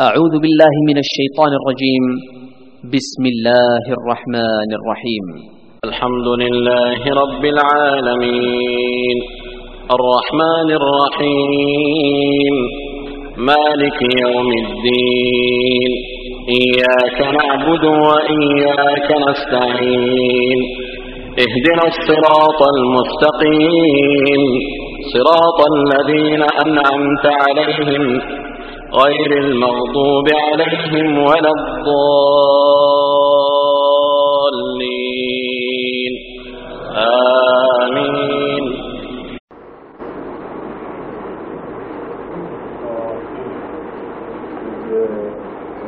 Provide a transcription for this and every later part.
أعوذ بالله من الشيطان الرجيم. بسم الله الرحمن الرحيم. الحمد لله رب العالمين الرحمن الرحيم مالك يوم الدين إياك نعبد وإياك نستعين اهدنا الصراط المستقيم صراط الذين أنعمت عليهم غير المغضوب عليهم ولا الضالين آمين.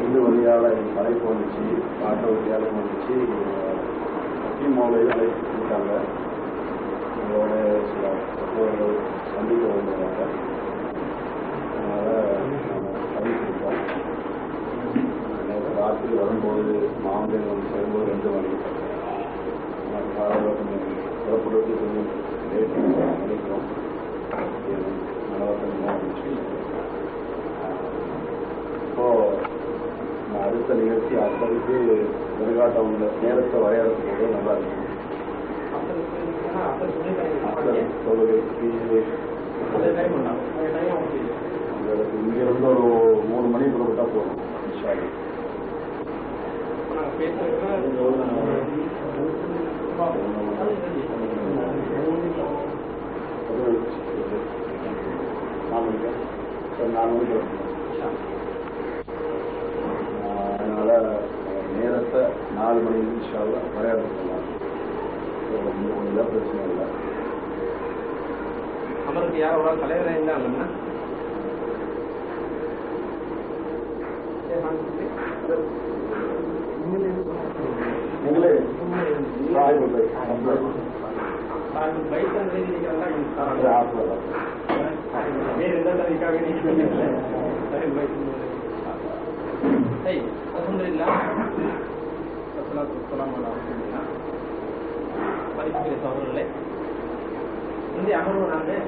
இது வழியால் தலைப்பு வந்துச்சு, பாட்ட வழியால் வந்துச்சு, மோலையில் இருக்காங்க. உங்களோட சில தத்துவங்கள் சந்திக்க வேண்டியதாக அதனால் சந்திச்சிருக்கோம். ராத்திரி வரும்போது மாவட்டம் வந்து சேரும்போது 2 மணி காலையில் கொஞ்சம் புறப்படுறதுக்கு கொஞ்சம் லேட் நினைக்கிறோம். இப்போது அடுத்த நிகழ்ச்சி அப்போதைக்கு வெறுகாட்டம் உள்ள நேரத்தை வரையறுக்கும் நல்லா இருக்கும். தொழுகைக்கு இங்கிருந்து ஒரு 3 மணி புறப்பட்டா போதும். அதனால நேரத்தை 4 மணி நிமிஷம் வரையறுக்கலாம். ஒன்றும் பிரச்சனை இல்லை. அமருக்கு யாரோட தலைவராக இருந்தாங்கன்னா நீங்களே அவர்களே இந்திய அமர்வு நாங்கள்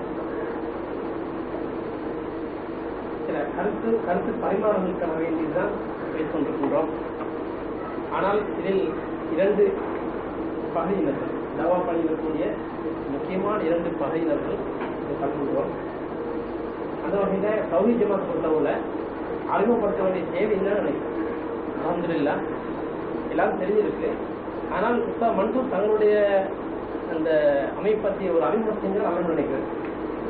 சில கருத்து பரிமாறங்களுக்கான வேண்டியதுதான் பேசிக்கொண்டிருக்கின்றோம். ஆனால் இதில் 2 பகையினர்கள், தவா பணியிடக்கூடிய முக்கியமான 2 பகையினர்கள் கலந்துகிறோம். அந்த வகையில் தௌஹீத் ஜமாத் பொறுத்தவரை அறிமுகப்படுத்த வேண்டிய தேவை என்னன்னு நினைக்கிறேன். அல்ஹம்துலில்லாஹ் எல்லாரும் தெரிஞ்சிருக்கு. ஆனால் உஸ்தாத் மன்சூர் தங்களுடைய அந்த அமைப்பற்றி ஒரு அறிமுகம் செஞ்சால் நல்ல நினைக்கிறேன்.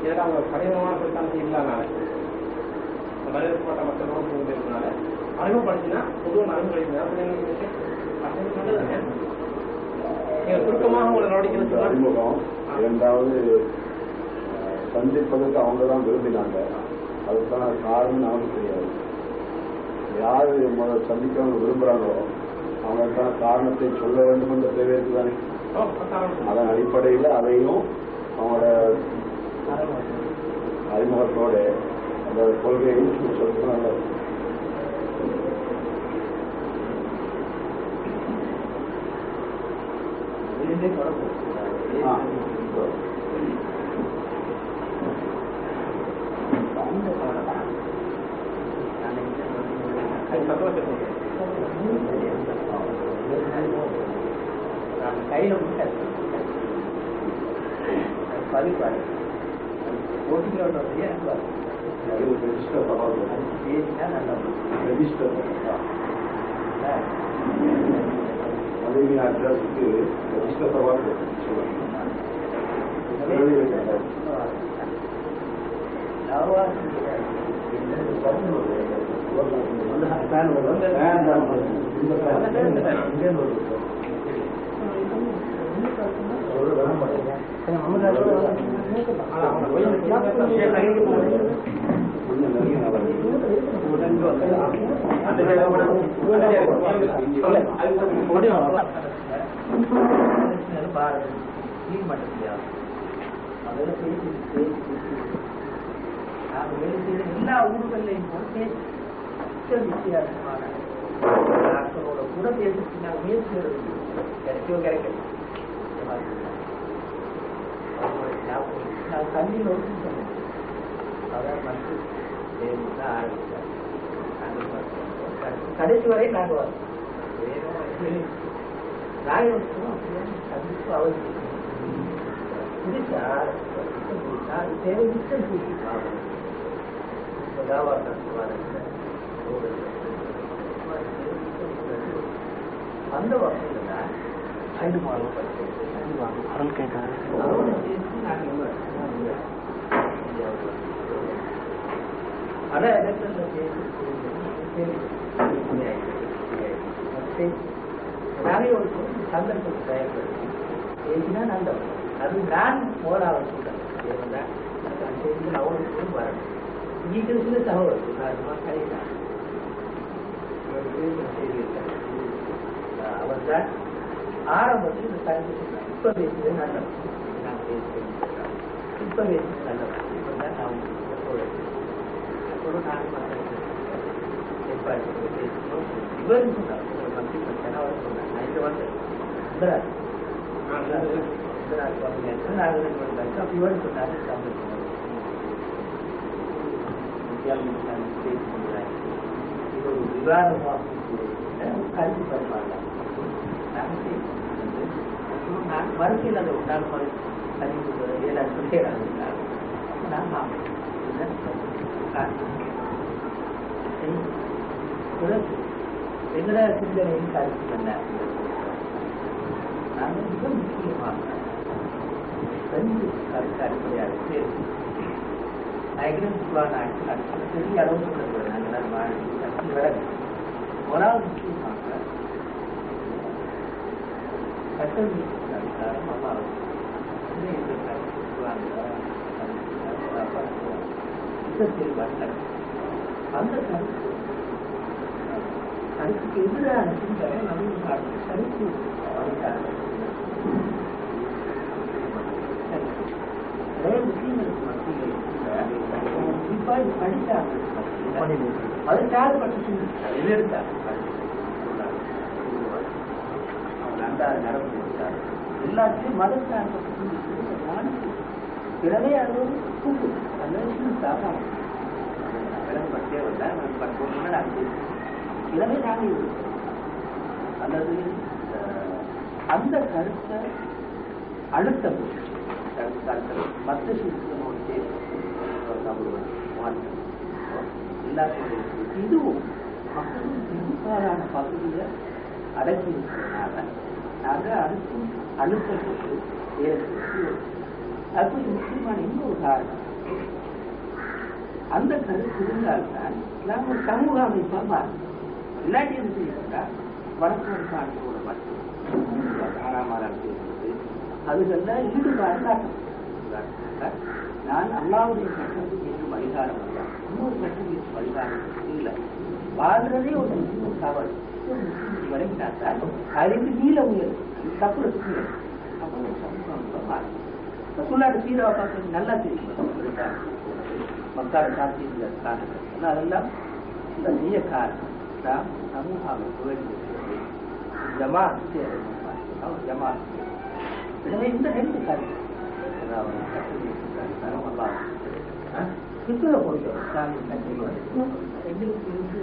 ஏன்னா அவங்க கடினமான பிரச்சனை இல்லாதனால வரவேற்பட்ட மக்களும் இருக்கிறதுனால அறிமுகப்படுத்தினா பொதுவாக அறிமுகம் சுருக்கமாக உங்களை நடவடிக்கை அறிமுகம். 2வது சந்திப்பதற்கு அவங்க தான் விரும்பினாங்க. அதுக்கான காரணம் நமக்கு தெரியாது. யாரு முதல்ல சந்திக்கணும்னு விரும்புகிறாங்களோ அவங்களுக்கான காரணத்தை சொல்ல வேண்டும் என்ற தேவை இருக்குதானே. அதன் அடிப்படையில் அதையும் அவங்களோட அறிமுகத்தோட அந்த கொள்கையும் சொல்லுறாங்க. கையில் பதிப்பாரு ஓட்டிங்களோட ரெஜிஸ்டர் அதே அட்ரஸுக்கு ரெஜிஸ்டர் சவால் எல்லா ஊர்களையும் போட்டு வித்தியாசமான கூட பேசி நான் முயற்சி கிடைக்கோ கிடைக்கும். நான் தண்ணியில் ஒன்று சொன்னேன். அதான் வந்து ஆரம்பித்தார். கடைசி வரை நாங்கள் வரோம் கண்டிப்பு அவசியம் புதுசா தேவை மிச்சம் கூட்டி அந்த வகையில தான் ஐந்து மாதம் படிச்சு கேட்காது பல இடங்கள்ல நிறைய ஒரு சந்தர்ப்பம் தயார்படுத்தி பேசினா நல்லது. அது நான் முதலாவது சொல்றேன் அவனுக்கு வரணும். இங்கே சில தகவல் கிடையாது. அவர் தான் ஆரம்பத்தில் இந்த தனித்து இப்ப பேசுறது நல்லது. நான் பேசுகிறேன் இப்ப பேசுறது நல்லது. இப்பதான் நான் இவர் சொன்னார் அவர் சொன்னார் நான் இந்த வந்து இவர் சொன்னாரு இது ஒரு விவாதமாக கருத்து பரிமாறலாம். நான் வரிசையில் அதை உண்டால் அறிவு ஏழாயிரம் சொல்லிடுறாங்க. நான் எங்கட சிந்தனையின் கருத்து என்ன? நாங்கள் மிக முக்கியமாக ரெண்டு கருத்து அடிப்படையாக பெரிய அளவு சொல்லப்படுது. நாங்கள் ஒரு முக்கியமாக கட்டளை அதிகாரம் அல்லாது அந்த கருத்து அதுக்கு எதிரான சிந்தனை நம்ம கருத்து நிறைய விஷயங்களுக்கு மத்தியில் படித்தாங்க. அது சார்பட்டு சிந்தித்தார். அவர் அன்றாட நடந்து கொடுத்தார். எல்லாத்தையும் மதம் சார்பட்டு சிந்தித்து பிறவே அது கூட்டு அந்த சிந்தித்தாக விளம்பட்டே வந்தால் எனவே நாங்கள் அல்லது அந்த கருத்தை அழுத்தம் மற்ற சிஸ்டமோடு எல்லாத்தையும் இதுவும் மக்களும் பெரும்பாலான பகுதியை அடக்கி இருக்கிறதுனால நாங்கள் அதுக்கும் அழுத்தம் போட்டு வேறு அது முக்கியமான இன்னொரு காரணம். அந்த கருத்து இருந்தால்தான் நாம் ஒரு சமூக அமைப்பாக மாறும். இல்லாட்டி என்ன செய்யப்பட்டா வடக்கு சாணியோட மட்டும் ஆறாமரம் செய்வது அதுக்கெல்லாம் ஈடுபாடு காட்டும். நான் அல்லாவுடைய சட்டத்துக்கு என்று பரிகாரம் அல்ல, இன்னொரு சட்டத்துக்கு பரிகாரம் இல்லை. வாழ்றதே ஒரு இன்னொரு தவறு வரைந்தால் அதுக்கு நீல உயர் தப்பு அப்போ ஒரு சமூக அமைப்பாக மாறும். சொல்லாட்டு சீராவை பார்க்க நல்லா தெரியும். மக்கள் சாத்திய காரணங்கள் அதெல்லாம் இந்த நீய காரணம் தான் சமூக அமைப்பு ஜமாத் ஜமாத். எனவே இந்த ரெண்டு காரணம் அதாவது கிறிஸ்துவ பொறுத்தவரை எங்களுக்கு இருந்து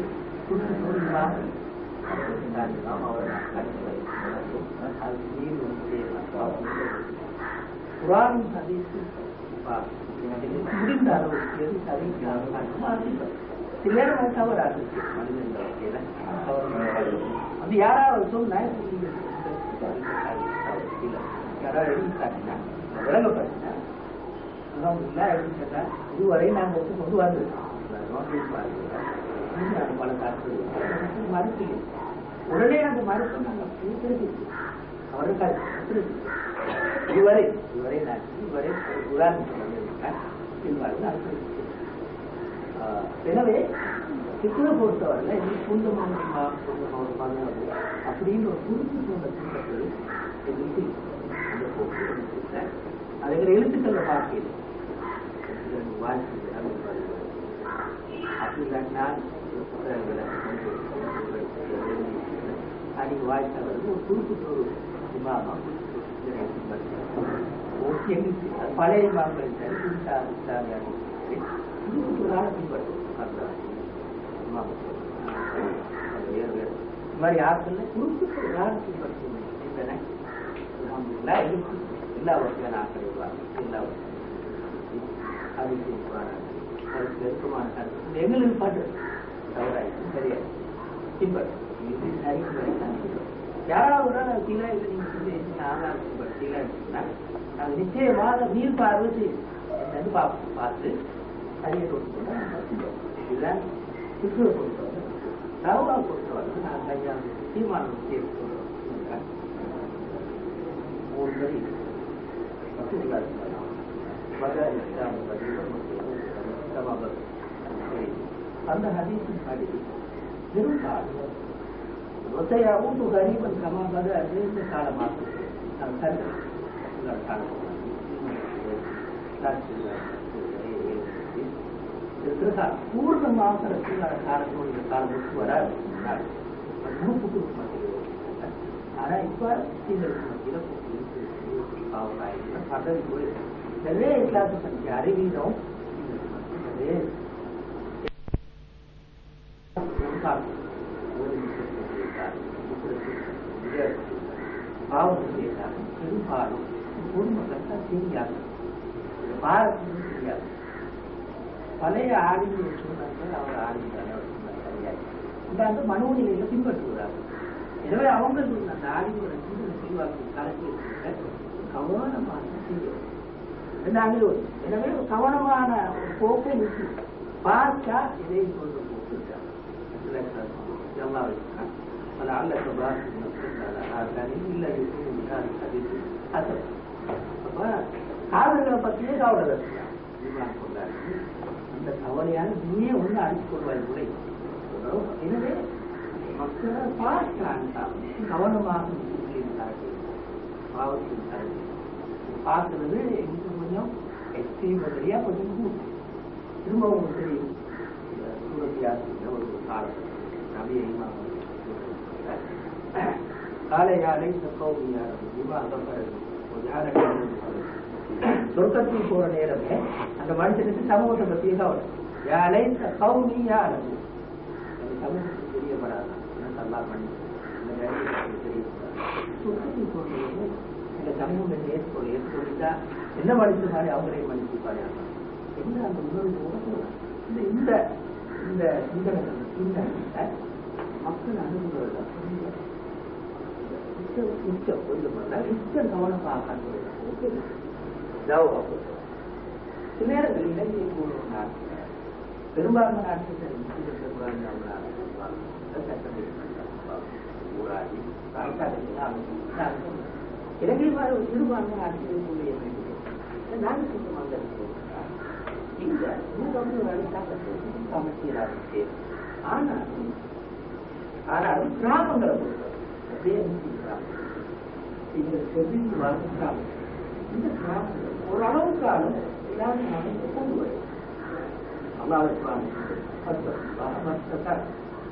குரான் ஹதீஸ் முடிந்த அளவுக்கு சில நேரம் தவறாது அது யாராவது சொன்னா யாராவது எழுதிட்டாங்கன்னா விளங்கப்பட்டா எழுதிட்டா இதுவரை நாங்கள் வச்சு கொண்டு வந்திருக்கோம். பல காற்று மறுத்து உடனே அந்த மறுப்பு நாங்கள் திருப்பி அவருக்கு இதுவரை நான் இதுவரை உதாரணம் எனவே சித்திர பொறுத்தவரை சொந்தமான அப்படின்னு ஒரு குறிப்பிட்ட சொன்ன கூட்டத்தில் எதிர்த்து அந்த போக்கு அதுங்கிற எழுத்துக்களை பார்க்கிறது அப்படிதான் நான் அன்னைக்கு வாழ்த்தவர்கள் ஒரு குறிப்பிட்ட ஒரு விமானம் பழைய மாம்பழம் ஒரு ஆள் பின்பற்றும் மாதிரி ஆட்கள் குறிப்பிட்ட யாருக்கு பற்றி இருந்தன இருக்கு எல்லா வகையான ஆட்கள் எல்லா அது அதுக்கு நெருக்கமான கருத்து எங்களுக்கு பாட்டு தவறாயிருக்கு சரியாது சிம்பல் இது சரி யாராவது கீழே இதை நீங்க சொல்லி ஆதாரம் கீழே இருக்குன்னா நாங்கள் நிச்சயமாக நீர் பார்வை செய்து பார்த்து சரியை கொடுத்து இதுதான் கிறிஸ்துவ பொறுத்தவரை ரவுகா பொறுத்தவரை நான் கையாள தீர்மானம் செய்து சொல்றோம் ஒரு வரி அந்த ஹதீஸின் படி பெரும்பாலும் ஒத்தையாவும் கரீபன் கமாபத நீண்ட காலமாக பூர்ணமாக காலத்தோடைய காலத்துக்கு வராது ஆனா இப்ப பதவி கூட நிறைய இஸ்லாத்தை பற்றி அறிவீனம் பாவம் செய்தால் பெரும்பாலும் பொதுமக்கள் தான் தெரியாது பாரதம் தெரியாது பழைய ஆடிகள் சொன்னார்கள் அவர் ஆடிகள் சரியாது அந்த மனோநிலையில பின்பற்றுகிறார்கள் எனவே அவங்க அந்த ஆடிகளோட சிந்தனை செய்வார்கள் கலக்கி கவனமாக செய்யும் எனவே கவனமான ஒரு போக்கை நிறுத்தி பார்த்தா இதை கொண்டு போட்டு لعلك باقي نفسك على آثاره إلا يكون بهذا الحديث حسن காதல்களை பற்றியே கவலை கொண்டாரு அந்த கவலையான நீயே ஒன்று அடித்துக் கொள்வாய் முறை எனவே மக்களை பார்க்கிறான் கவனமாக பாவத்தின் தரது பார்க்கறது எனக்கு கொஞ்சம் எக்ஸ்ட்ரீம் வழியா கொஞ்சம் கூட்டம் திரும்பவும் தெரியும் சூரத்தியாசிரிய ஒரு காலம் நபியை காலையாலை சொர்க்கத்தில் போற நேரமே அந்த மனுஷனுக்கு சமூகத்தை பற்றிய கவலை யாழை கௌமி யாழம் அந்த சமூகத்துக்கு தெரியப்படாதான் நல்லா பண்ணி சொர்க்கத்தில் போறது இந்த சமூகம் ஏற்படுத்தா என்ன மனுஷன் மாதிரி அவங்களே மன்னிச்சுப்பாரு என்ன அந்த உணர்வு இந்த இந்த சிந்தனை மக்கள் அனுபவம் கவனமாக சில நேரங்கள் இலங்கையை கூறும் நாட்கள் பெரும்பான்மை நாட்கள் ஊராடி இலங்கை சிறுபான்மை நாட்களில் இந்த சமச்சீராக ஆனாலும் கிராமங்களை பொறுத்தவரை கிராமம் இந்த கிராமங்கள் ஓரளவுக்காலும் எல்லாரும் அமைந்து கொண்டு வரும்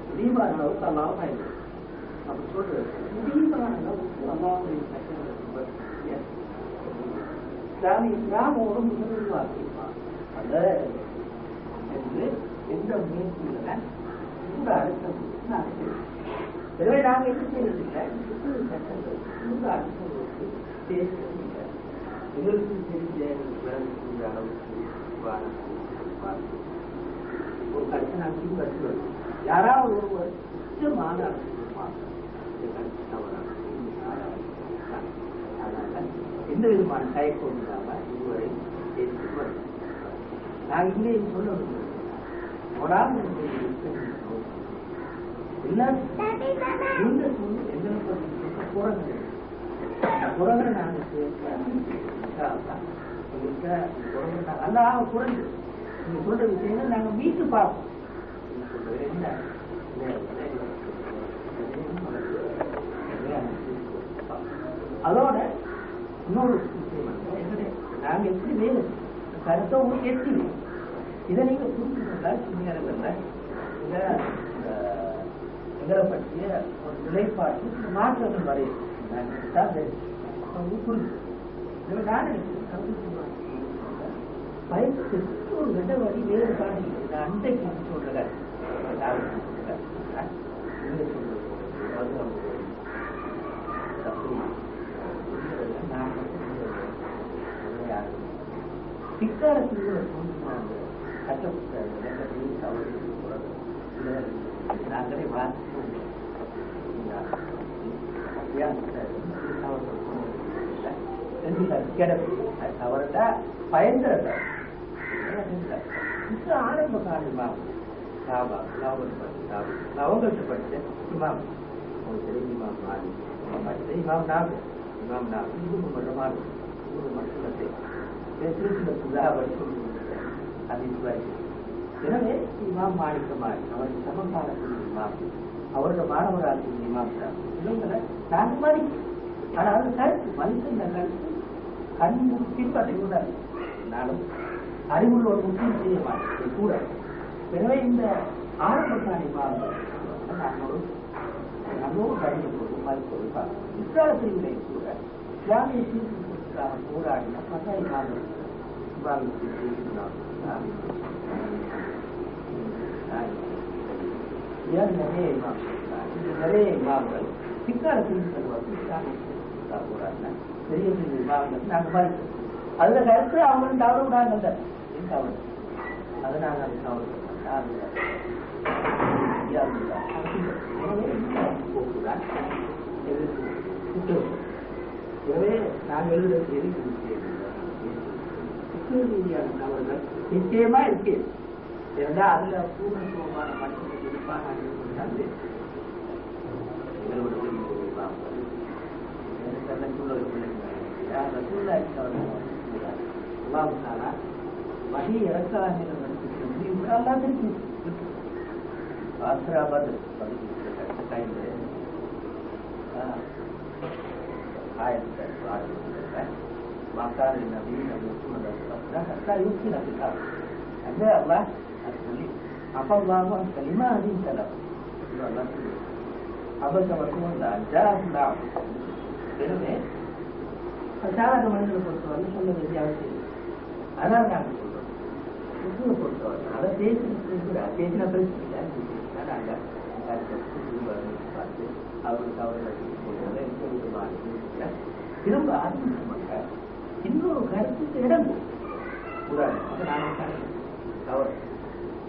முடியுமான அளவுக்கு அல்லாவும் ஆயிடுது அப்படி சொல்றது முடியுமான அளவுக்கு அல்லாவுடைய கிராமம் ஒரு உருவாக்கியிருப்பான் அந்த எந்த முயற்சியில இந்த அழுத்தம் எனவே நாங்கள் என்ன செய்யறதில்லை சட்டங்கள் இந்த அழுத்தங்களுக்கு பேசுறதில்லை எங்களுக்கு தெரிஞ்ச விளங்கக்கூடிய அளவுக்கு ஒரு கருத்தை நாங்கள் பின்பற்றுவது யாராவது ஒருவர் நிச்சயமான அதனால எந்த விதமான தயக்கம் இல்லாம இதுவரை நான் இங்கே சொல்ல முடியும் குறைஞ்சு நீங்க சொல்ற விஷயங்கள் நாங்க வீட்டு பார்ப்போம் அதோட இன்னொரு விஷயம் நாங்க எப்படி வேணும் கருத்தை உங்களுக்கு எப்படி இதை நீங்க புரிஞ்சுக்கொண்டா சில நேரங்கள்ல எங்களை பற்றிய ஒரு நிலைப்பாட்டு மாற்றங்கள் வரையும் புரிஞ்சு நான் பயத்து ஒரு விட வழி வேறு காட்டி அன்றைக்கு சொல்றேன் பிற்காலத்தில் கட்ட நாங்களே அவர்கிட்ட பயங்கர ஆரம்ப காலமா அவங்கள்ட்ட படித்த இமாம் இமாம் மாறி இமாம் நாகு இமாம் நாகு இது மட்டமான மட்டத்தை எனவே இமாம் மாணிக்கமாரி அவருக்கு சமகாலத்தில் இமாம் அவரோட மாணவராக இமாம் இவங்களை நான் மதிக்கும். ஆனால் அது கருத்து மனுஷன் கருத்து கண் பின்பற்ற கூடாது. நானும் அறிவுள்ள ஒரு முக்கியம் செய்ய மாட்டேன் கூட. எனவே இந்த ஆரம்பக்கான இமாம்கள் நம்மோடு கருத்து போது மதிப்பு இஸ்லாமத்திலே கூட இஸ்லாமிய சீர்திருத்தத்துக்காக போராடின பல இமாம்கள் நிறைய இமாம்கள் பிற்காலத்தில் போராடின பெரிய பெரிய இமாம்கள் நாங்கள் மதிப்போம். அதுல கருத்து அவங்களும் தவறு விடாங்க தவறு அதை நாங்கள் எனவே நாங்கள் எழுதுறது அவர்கள் நிச்சயமா இருக்கு. இருந்தால் அதுல பூர்ணத்துவமான மனிதர்கள் இருப்பாங்க. வகை இறக்காத maka Nabi Muhammad hatta yukina kitab. Ada Allah asli. Apa Allah kalimah din salam. Allah. Apa sama dah dah. Jadi cara teman-teman bersoal sama dia itu. Ada kan? Itu bersoal. Ada teacher presiden. Ada. Awal lagi boleh itu macam. திரும்ப ஆரம்பிக்க இன்னொரு கருத்துக்கு இடம்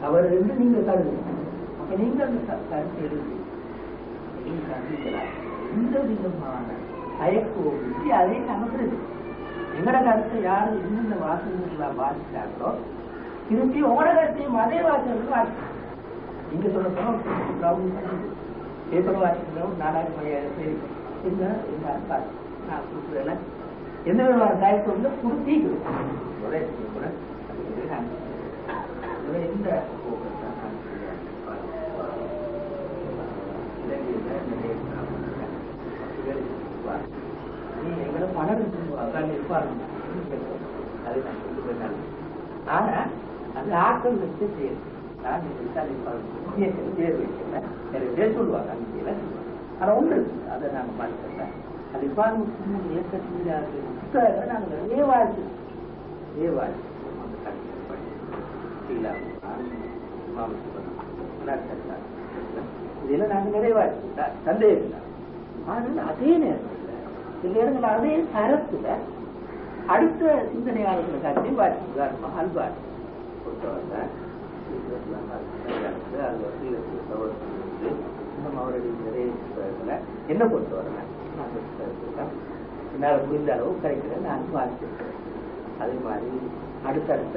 அவர் என்று நீங்க கருதுங்க. அப்ப நீங்க அந்த கருத்து எழுதி இந்த விதமான தயக்கோ விட்டு அதே நமக்கு எங்கட கருத்தை யாரு என்னென்ன வாசகர்களா வாசிச்சாங்களோ திருப்பி உங்களோட கருத்தையும் அதே வாசகர்கள் வாசிச்சாங்க. நீங்க சொல்ல பேப்பர் வாசிக்கிறோம் 4000 பேர் என்ன என்ன நான் கொடுக்குறேன். எந்த விதமான தயக்கம் வந்து கொடுத்தீங்க இந்த நீ எங்களை பணம் இருப்பாரு அதை நான் கொண்டு போயிட்டாங்க. ஆனா அது ஆட்கள் வச்சு செய்யும். நான் பேர் வைக்கிறேன் நிறைய பேர் சொல்லுவாங்க அங்கே. ஆனா ஒன்று அதை நாங்கள் பார்த்துட்டேன். அது முஸ்லிம் இயக்கத்தில் நாங்கள் நிறைய வாழ்க்கை இதெல்லாம் நாங்கள் நிறைவாச்சு சந்தேகம் இல்லை. ஆனால் அதே நேரத்தில் சில இடங்கள் அதே தரத்துல அடுத்த சிந்தனையாளர்களை காட்சியும் வாட்சி உதாரணமாக அல்பாட் பொறுத்தவரை இன்னும் அவருடைய நிறைய என்ன பொறுத்தவரை என்னால் புரிந்த அளவு கிடைக்கிறேன் நான் வாசிச்சிருக்கிறேன். அதே மாதிரி அடுத்தடுத்த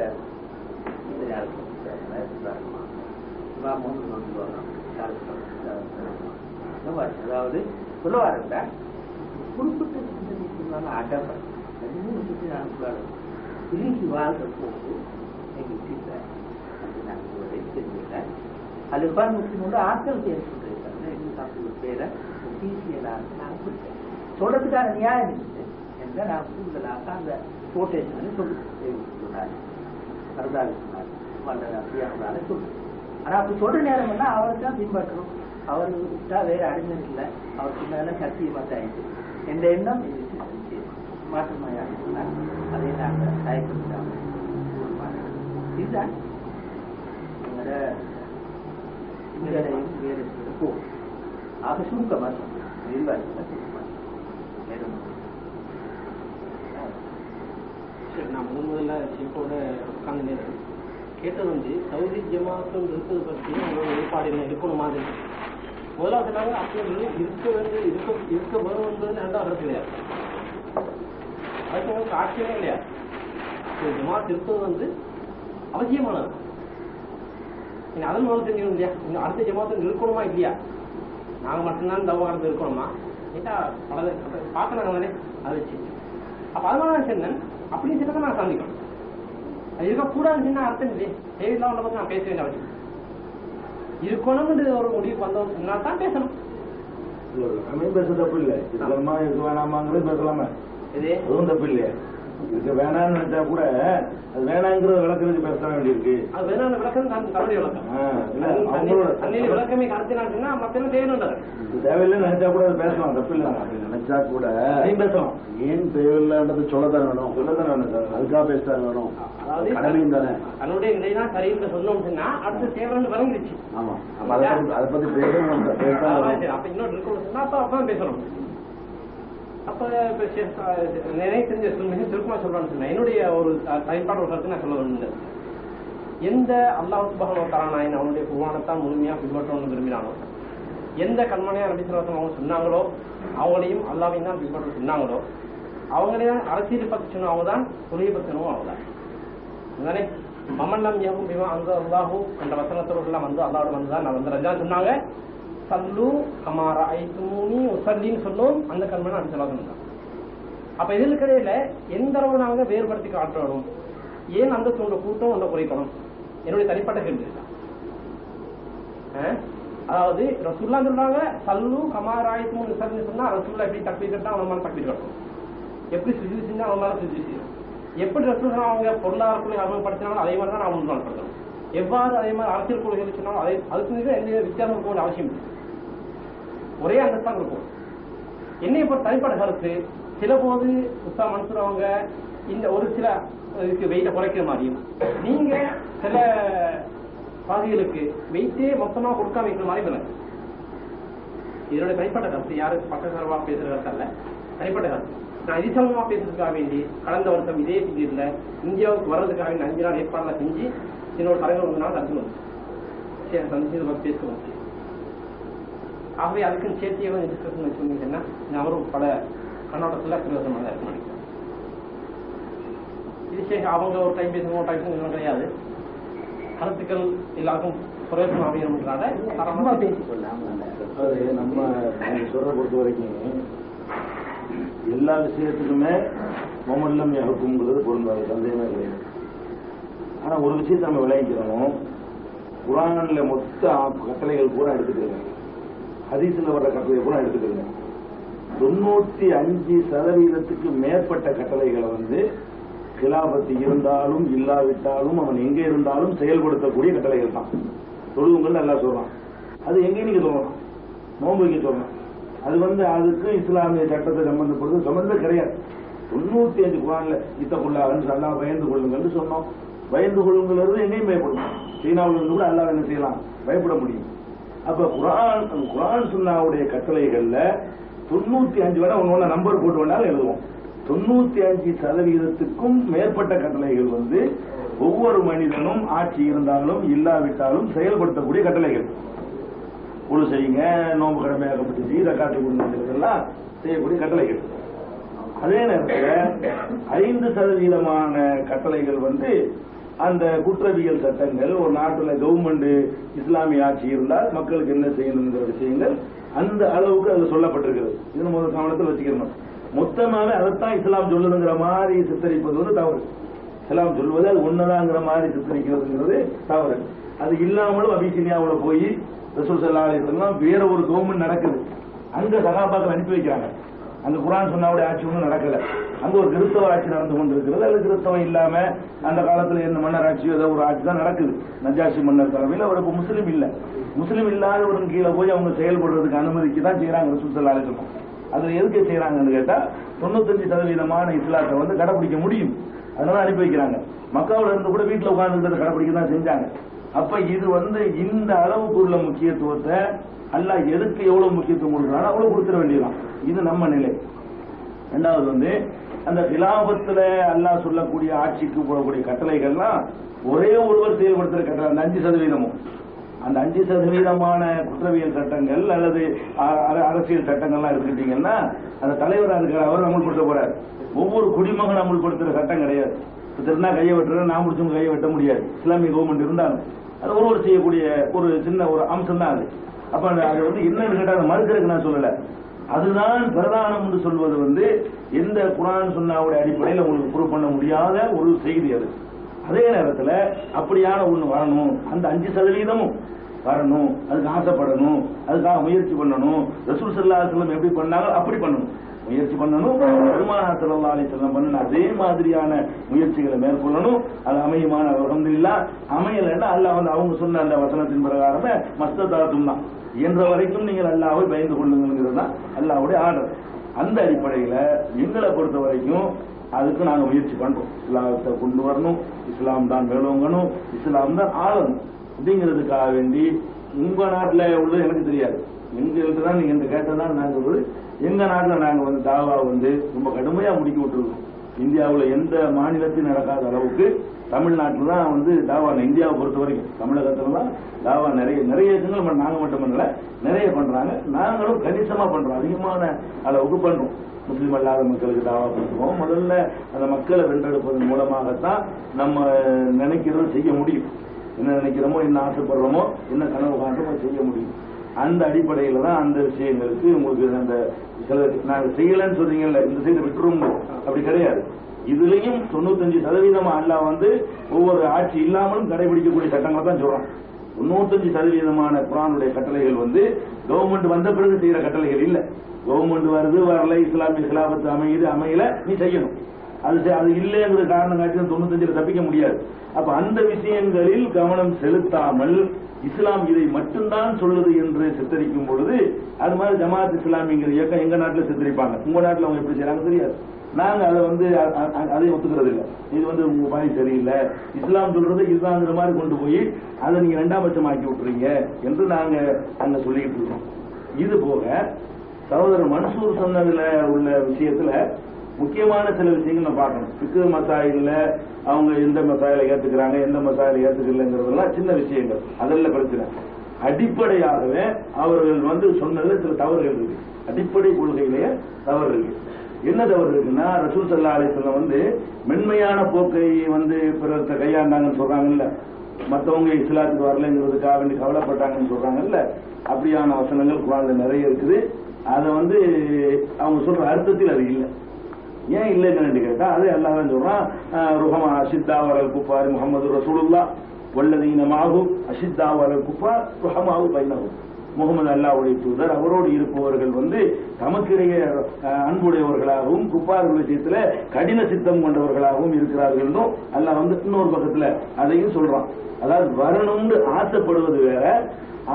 அதாவது சொல்லுவாருங்க குறிப்பிட்ட சிந்தனை அடவர் 3 திரும்பி வாழ்ந்த போது எங்களுக்கு தெரிஞ்சுக்கிறேன். அது முஸ்லிமோட ஆற்றல் பேர் சொல்லியிருக்காங்க. பேரை நான் கொடுத்தேன் சொல்றதுக்கான நியாயம் இருந்துச்சு என்ற நான் கூடுதலாக அந்த கோட்டேஷனை சொன்னார். கருதாலி சொன்னார் சொல்லு. ஆனா அப்படி சொல்ற நேரம் எல்லாம் அவரை தான் பின்பற்றணும். அவர் விட்டா வேற அடைஞ்சது இல்லை. அவருக்கு மேல சத்தியமாக ஆயிடுச்சு என்ற எண்ணம் மாற்றமாயாக சொன்னார். அதை நாங்கள் தயக்கம் இதுதான் வேறையும் வேறு போகும். ஆக சுருக்கமாக சொல்றேன். விரிவாக சுருக்கமாக நான் முதல்ல ஷேப்போட உட்காந்து நேரம் கேட்டது சவுதி ஜமாத்தும் இருப்பது பற்றி அவங்களோட ஏற்பாடு என்ன இருக்கணும் மாதிரி. முதலாவது நாங்கள் அப்படி இருக்க வேணும் என்பது ரெண்டாவது கிடையாது. அதுக்கு உங்களுக்கு ஆட்சியமே இல்லையா? ஜமாத் இருப்பது அவசியமானது. நீங்க அதன் மூலம் தெரிஞ்சுக்கணும் இல்லையா? இன்னும் அடுத்த ஜமாத்து இருக்கணுமா இல்லையா? நாங்கள் மட்டும்தான் தவறு இருக்கணுமா? ஏட்டா பல பார்க்கறாங்க தானே அதை வச்சு. அப்போ அதனால நான் சொன்னேன் அப்படின்னு சொல்லி நான் சந்திக்கணும். அது இருக்கக்கூடாதுன்னு சொன்னா அர்த்தம் இல்லையே. தேவையில்லாம உள்ள பற்றி நான் பேச வேண்டிய அவசியம் இருக்கணும்னு ஒரு முடிவு வந்தோம்னா தான் பேசணும். பேச தப்பு இல்லை. இதெல்லாம் இருக்க வேணாமாங்கிறது பேசலாமே. இது அதுவும் தப்பு இல்லையா? இதுக்கு வேணாம்னு நினைச்சா கூட அது வேணாங்கிறத விளக்குறதுக்கு பேச வேண்டியிருக்கு. அது வேணாம் விளக்கம் தன்னுடைய விளக்கம். அவங்களோட விளக்கமே கருத்தினா மத்தெல்லாம் தேவையில்லை. தேவையில்லைன்னு நினைச்சா கூட அது பேசலாம், தப்பு இல்லை. அப்படி நினைச்சா கூட பேசலாம். ஏன் தேவையில்லைன்றது சொல்லத்தான் வேணும், சொல்லத்தான் வேணும் சார். அதுக்காக பேசத்தான் வேணும். அதாவது கடமையும் தானே. தன்னுடைய இதைதான் சரின்னு சொன்னோம்னா அடுத்து தேவைன்னு விளங்கிடுச்சு. ஆமா, அதை பத்தி பேசணும். அப்ப இன்னொரு இருக்கணும் அப்பதான் பேசணும். அப்ப நிறைய தெரிஞ்ச மிக சுருக்கமா சொல்றான்னு சொன்னேன். என்னுடைய ஒரு பயன்பாடு ஒரு கருத்து நான் சொல்ல வேண்டும். எந்த அல்லாஹ் சுப்ஹானஹு வ தஆலா அவனுடைய குர்ஆனைத்தான் முழுமையா பின்பற்றணும்னு விரும்பினானோ, எந்த கண்மனையா நபி ஸல்லல்லாஹு அலைஹி அவங்க சொன்னாங்களோ அவங்களையும் அல்லாஹ்வையும் தான் பின்பற்ற சொன்னாங்களோ, அவங்களையும் அரசியல் பத்தி சொன்னவங்க தான் தொழிலை பற்றினவும் அவங்கதான். அதுதானே மமன்னம் யஹும் பிமா அந்த அல்லாஹு என்ற வசனத்தோடு எல்லாம் அல்லாவோட வந்துதான் நான் ரஜா சொன்னாங்க. சல்லு கமாரா ஐத்துமூனி உசல்லின்னு சொல்லும் அந்த கண்மனை அப்படி சொல்லாதான். அப்ப இதில் கிடையில எந்த அளவு நாங்க வேறுபடுத்தி காட்டணும், ஏன் அந்த கூட்டம் ஒன்றை குறைக்கணும் என்னுடைய தனிப்பட்ட கேள்வி. அதாவது ரசூல்லா சொல்றாங்க சல்லு கமாரா ஐத்துமூனி உசல்லின்னு சொன்னா ரசூல்லா எப்படி தக்பீர் கட்டா அவங்க மேல தக்பீர் கட்டணும், எப்படி சுஜூ செஞ்சா அவங்க மேல சுஜூ செய்யணும், எப்படி ரசூல்லா அவங்க பொருளாதார கொள்கை அறிமுகப்படுத்தினாலும் அதே மாதிரி தான் நான் முன்பாடுபடுத்தணும், எவ்வாறு அதே மாதிரி அரசியல் கொள்கைகள் சொன்னாலும் அதே அதுக்கு எந்த வித்தியாசம் இருக்க வேண்டிய அவசியம் இல்லை. ஒரே அந்தஸ்தான் இருக்கும். என்னை பொறுத்த தனிப்பட்ட கருத்து சில போது உஸ்தா மன்சூர் அவங்க இந்த ஒரு சில இதுக்கு வெயிட்ட குறைக்கிற மாதிரியும், நீங்க சில பாதிகளுக்கு வெயிட்டே மொத்தமா கொடுக்காம வைக்கிற மாதிரி இல்லை. இதனுடைய தனிப்பட்ட கருத்து, யாருக்கு பக்கசார்பா பேசுற கருத்து அல்ல, தனிப்பட்ட கருத்து. நான் இது சமமா பேசுறதுக்காக வேண்டி கடந்த வருஷம் இதே பீரியட்ல இந்தியாவுக்கு வர்றதுக்காக வேண்டி 5 நாள் ஏற்பாடுலாம் செஞ்சு என்னோட தலைவர் 1 நாள் தடுத்து வந்து சந்திச்சு பேச வந்து. ஆகவே அதுக்குன்னு சேர்த்தியே டிஸ்கஷன் வச்சுருந்தீங்கன்னா அவரும் பல கண்ணோட்டத்தில் பிரயோசனமாக இருக்க நினைக்கிறேன். இது அவங்க ஒரு டைம் பேசணும் ஒரு டைம் பேசணும் கிடையாது. கருத்துக்கள் எல்லாருக்கும் பிரயோசனம் அமையணும்ன்றதால தரமா பேசிக்கொள்ளலாம். நம்ம சொல்ற பொறுத்த வரைக்கும் எல்லா விஷயத்துக்குமே மொமல்லம் யாருக்குங்கிறது பொருந்தாது, சந்தேகமே கிடையாது. ஆனா ஒரு விஷயத்தை நம்ம விளைவிக்கிறோம், குர்ஆன்ல மொத்த கட்டளைகள் பூரா எடுத்துக்கிறோம், ஹதீஸ்ல வர்ற கட்டளை பூரா எடுத்துக்கிறோம். 95% மேற்பட்ட கட்டளைகளை கிலாபத்து இருந்தாலும் இல்லாவிட்டாலும் அவன் எங்க இருந்தாலும் செயல்படுத்தக்கூடிய கட்டளைகள் தான். தொழுவுங்கள் நல்லா சொல்றான், அது எங்கேயும் நீங்க சொல்லலாம், நோன்பு வைக்க சொல்லலாம், அது அதுக்கு இஸ்லாமிய சட்டத்தை சம்பந்தப்படுறது சம்பந்தம் கிடையாது. 95 குர்ஆன்ல இத்தகுல்லாஹ் அல்லாஹ் பயந்து கொள்ளுங்கள் சொன்னோம். பயந்து கொள்ளுங்கிறது எங்கேயும் பயப்படும். சீனாவில் இருந்து கூட அல்லாஹ் என்ன செய்யலாம், பயப்பட முடியும். அப்ப குர்ஆன் சுன்னாவுடைய கட்டளைகள்ல 95 வரை ஒன்னு நம்பர் போட்டு வேணாலும் எழுதுவோம். 95% மேற்பட்ட கட்டளைகள் ஒவ்வொரு மனிதனும் ஆட்சி இருந்தாலும் இல்லாவிட்டாலும் செயல்படுத்தக்கூடிய கட்டளைகள். குழு செய்யுங்க, நோம்பு கடமையாக்கப்பட்டு ரக்காத்து கொடுங்கலாம் செய்யக்கூடிய கட்டளைகள். அதே நேரத்தில் 5% கட்டளைகள் அந்த குற்றவியல் சட்டங்கள், ஒரு நாட்டில் கவர்மெண்ட் இஸ்லாமிய ஆட்சி இருந்தால் மக்களுக்கு என்ன செய்யணுங்கிற விஷயங்கள் அந்த அளவுக்கு அது சொல்லப்பட்டிருக்கிறது. இது முதல் கவனத்தில் வச்சுக்கணும். மொத்தமாக அதைத்தான் இஸ்லாம் சொல்லுதுங்கிற மாதிரி சித்தரிப்பது தவறு. இஸ்லாம் சொல்வது அது ஒன்னதாங்கிற மாதிரி சித்தரிக்கிறதுங்கிறது தவறு. அது இல்லாமலும் அபிசீனியாவில் போய் ரசூல் ஸல்லல்லாஹு அலைஹி வஸல்லம் வேற ஒரு கவர்மெண்ட் நடக்குது, அங்க சகாபாக்கள் அனுப்பி வைக்கிறாங்க. அந்த குர்ஆன் சுன்னாவுடைய ஆட்சி ஒன்றும் நடக்கல, அங்க ஒரு கிறிஸ்தவ ஆட்சி நடந்து கொண்டிருக்கிறது. அது கிறிஸ்தவம் இல்லாம அந்த காலத்துல என்ன மன்னர் ஆட்சியோ ஏதோ ஒரு ஆட்சி தான் நடக்குது. நஜாஷி மன்னர் தலைமையில் அவர் முஸ்லீம் இல்ல, முஸ்லீம் இல்லாதவர்கள் கீழே போய் அவங்க செயல்படுறதுக்கு அனுமதிக்கு தான் செய்யறாங்க ரசூல் ஸல்லல்லாஹு அலைஹி வஸல்லம். அதுல எதுக்கு செய்யறாங்கன்னு கேட்டா 95% இஸ்லாத்தை கடைபிடிக்க முடியும், அதனால அனுப்பி வைக்கிறாங்க. மக்காவுல இருந்து கூட வீட்டுல உட்கார்ந்து கடைபிடிக்க தான் செஞ்சாங்க. அப்ப இது இந்த அளவுக்கு உள்ள முக்கியத்துவத்தை அல்லாஹ் எதுக்கு எவ்வளவு முக்கியத்துவம் கொடுக்குறானோ அவ்வளவு கொடுத்துட வேண்டியதான். இது நம்ம நிலை. ரெண்டாவது அந்த கிலாபத்துல அல்லாஹ் சொல்லக்கூடிய ஆட்சிக்கு போகக்கூடிய கட்டளைகள்லாம் ஒரே ஒருவர் செயல்படுத்துற கட்டளை அந்த 5%. அந்த 5% குற்றவியல் சட்டங்கள் அல்லது அரசியல் சட்டங்கள்லாம் எடுத்துக்கிட்டீங்கன்னா அந்த தலைவராக இருக்கிற அவர் அமல்படுத்த போறாரு. ஒவ்வொரு குடிமகன் அமல்படுத்துற சட்டம் கிடையாது. திருநா கையை வெட்டுற நான் முடிச்சவங்க கையை வெட்ட முடியாது. இஸ்லாமிய கவர்மெண்ட் இருந்தாலும் அது ஒருவர் செய்யக்கூடிய ஒரு சின்ன ஒரு அம்சம் தான் அது. அப்ப அது என்னன்னு கேட்டா அதை மறுக்கிறதுக்கு நான் சொல்லல. அதுதான் பிரதானம் என்று சொல்வது எந்த குர்ஆன் சுன்னாவுடைய அடிப்படையில் உங்களுக்கு ப்ரூவ் பண்ண முடியாத ஒரு செய்தி அது. அதே நேரத்தில் அப்படியான ஒண்ணு வரணும், அந்த 5% வரணும், அதுக்கு ஆசைப்படணும், அதுக்காக முயற்சி பண்ணணும். ரசூல் ஸல்லல்லாஹு அலைஹி வஸல்லம் எப்படி பண்ணாங்க அப்படி பண்ணணும், முயற்சி பண்ணணும். பெருமானார் ஸல்லல்லாஹு அலைஹி வஸல்லம் பண்ண அதே மாதிரியான முயற்சிகளை மேற்கொள்ளணும். அது அமையுமான அல்ஹம்துலில்லாஹ். அமையலைன்னா அல்லாஹ் அவங்க சொன்ன அந்த வசனத்தின் பிரகாரமே மஸ்ததாத்தும் தான், என்ற வரைக்கும் நீங்கள் அல்லாஹ்வை பயந்து கொள்ளுங்கிறது தான் அல்லாஹ்வுடைய ஆர்டர். அந்த அடிப்படையில் எங்களை பொறுத்த வரைக்கும் அதுக்கு நாங்கள் முயற்சி பண்றோம். இஸ்லாத்தை கொண்டு வரணும், இஸ்லாம் தான் மேலோங்கணும், இஸ்லாம் தான் ஆளணும் அப்படிங்கிறதுக்காக வேண்டி உங்க நாட்டில் உள்ளது எனக்கு தெரியாது. எங்கள்கிட்ட தான் நீங்க இந்த கேட்டதான் நாங்கள் எங்க நாட்டில் நாங்கள் தாவா ரொம்ப கடுமையா முடுக்கி விட்டுருக்கோம். இந்தியாவில் எந்த மாநிலத்தையும் நடக்காத அளவுக்கு தமிழ்நாட்டில் தான் தாவா. இந்தியாவை பொறுத்த வரைக்கும் தமிழகத்தில் தான் தாவா நிறைய விஷயங்கள் நாங்கள் மட்டும் பண்ணல, நிறைய பண்றாங்க. நாங்களும் கணிசமா பண்றோம், அதிகமான அளவுக்கு பண்றோம். முஸ்லீம் அல்லாத மக்களுக்கு தாவா பண்ணுவோம். முதல்ல அந்த மக்களை வென்றெடுப்பதன் மூலமாகத்தான் நம்ம நினைக்கிறத செய்ய முடியும். என்ன நினைக்கிறோமோ, என்ன ஆசைப்படுறோமோ, என்ன கனவு காண்றோமோ செய்ய முடியும். அந்த அடிப்படையில தான் அந்த விஷயங்களுக்கு உங்களுக்கு அந்த சில நாங்கள் செய்யலன்னு சொல்றீங்கல்ல, இந்த செய்தி விட்டுரும் அப்படி கிடையாது. இதுலயும் 95% அல்லாஹ் ஒவ்வொரு ஆட்சி இல்லாமலும் கடைபிடிக்கக்கூடிய சட்டங்களை தான் சொல்றான். 95% குர்ஆனுடைய கட்டளைகள் கவர்மெண்ட் வந்த பிறகு செய்யற கட்டளைகள் இல்ல. கவர்மெண்ட் வருது வரல, இஸ்லாமிய கிலாபத்து அமையல, நீ செய்யணும். அது இல்லைங்கிற காரணம் காட்டி 95 தப்பிக்க முடியாது. அப்ப அந்த விஷயங்களில் கவனம் செலுத்தாமல் இஸ்லாம் இதை மட்டும்தான் சொல்லுது என்று சித்தரிக்கும் பொழுது, அது மாதிரி ஜமாத் இஸ்லாமிங்கிற இயக்கம் எங்க நாட்டில் சித்தரிப்பாங்க. உங்க நாட்டில் அவங்க எப்படி செய்யறாங்க தெரியாது. நாங்க அதை அதை ஒத்துக்கிறது இல்லை. இது உங்க பாணி சரியில்லை, இஸ்லாம் சொல்றது இதுதாங்கிற மாதிரி கொண்டு போய் அதை நீங்க 2ஆம் பட்சம் ஆக்கி விட்டுறீங்க என்று நாங்க அங்க சொல்லிட்டு இருக்கோம். இது போக சகோதரர் மன்சூர் சொன்னதுல உள்ள விஷயத்துல முக்கியமான சில விஷயங்கள் நம்ம பார்க்கணும். ஃபிக்ஹ் மசாயில்ல அவங்க எந்த மசாயில ஏத்துக்கிறாங்க, எந்த மசாயில ஏத்துக்கலங்கிறதெல்லாம் சின்ன விஷயங்கள், அதெல்லாம் பிரச்சனை. அடிப்படையாகவே அவர்கள் சொன்னதுல சில தவறுகள் இருக்கு. அடிப்படை கொள்கையிலேயே தவறு இருக்கு. என்ன தவறு இருக்குன்னா, ரசூல் ஸல்லல்லாஹு அலைஹி வஸல்லம் மென்மையான போக்கை பிறர்கிட்ட கையாண்டாங்கன்னு சொல்றாங்கல்ல, மற்றவங்க இஸ்லாத்துக்கு வரலைங்கிறதுக்காக வேண்டி கவலைப்பட்டாங்கன்னு சொல்றாங்கல்ல, அப்படியான வசனங்கள் குர்ஆன்ல நிறைய இருக்குது. அதை அவங்க சொல்ற அர்த்தத்தில் அது இல்லை. ஏன் இல்லைன்னு கேட்டா, அது அல்லாஹ் தான் சொல்றான், ருஹமா அஷித்தா வலல் குஃபார் முஹம்மது ரசூலுல்லாஹ் வல்லதீன மஅஹு அஷித்தா வலல் குஃபார் ருஹமாஹு பைனஹும். முகமது அல்லாஹ்வுடைய தூதர் அவரோடு இருப்பவர்கள் தமக்கிடையே அன்புடையவர்களாகவும் குஃபார்கள் விஷயத்துல கடின சித்தம் கொண்டவர்களாகவும் இருக்கிறார்கள். அல்லாஹ் இன்னொரு பக்கத்துல அதையும் சொல்றான். அதாவது வரணும்னு ஆசைப்படுவது வேற,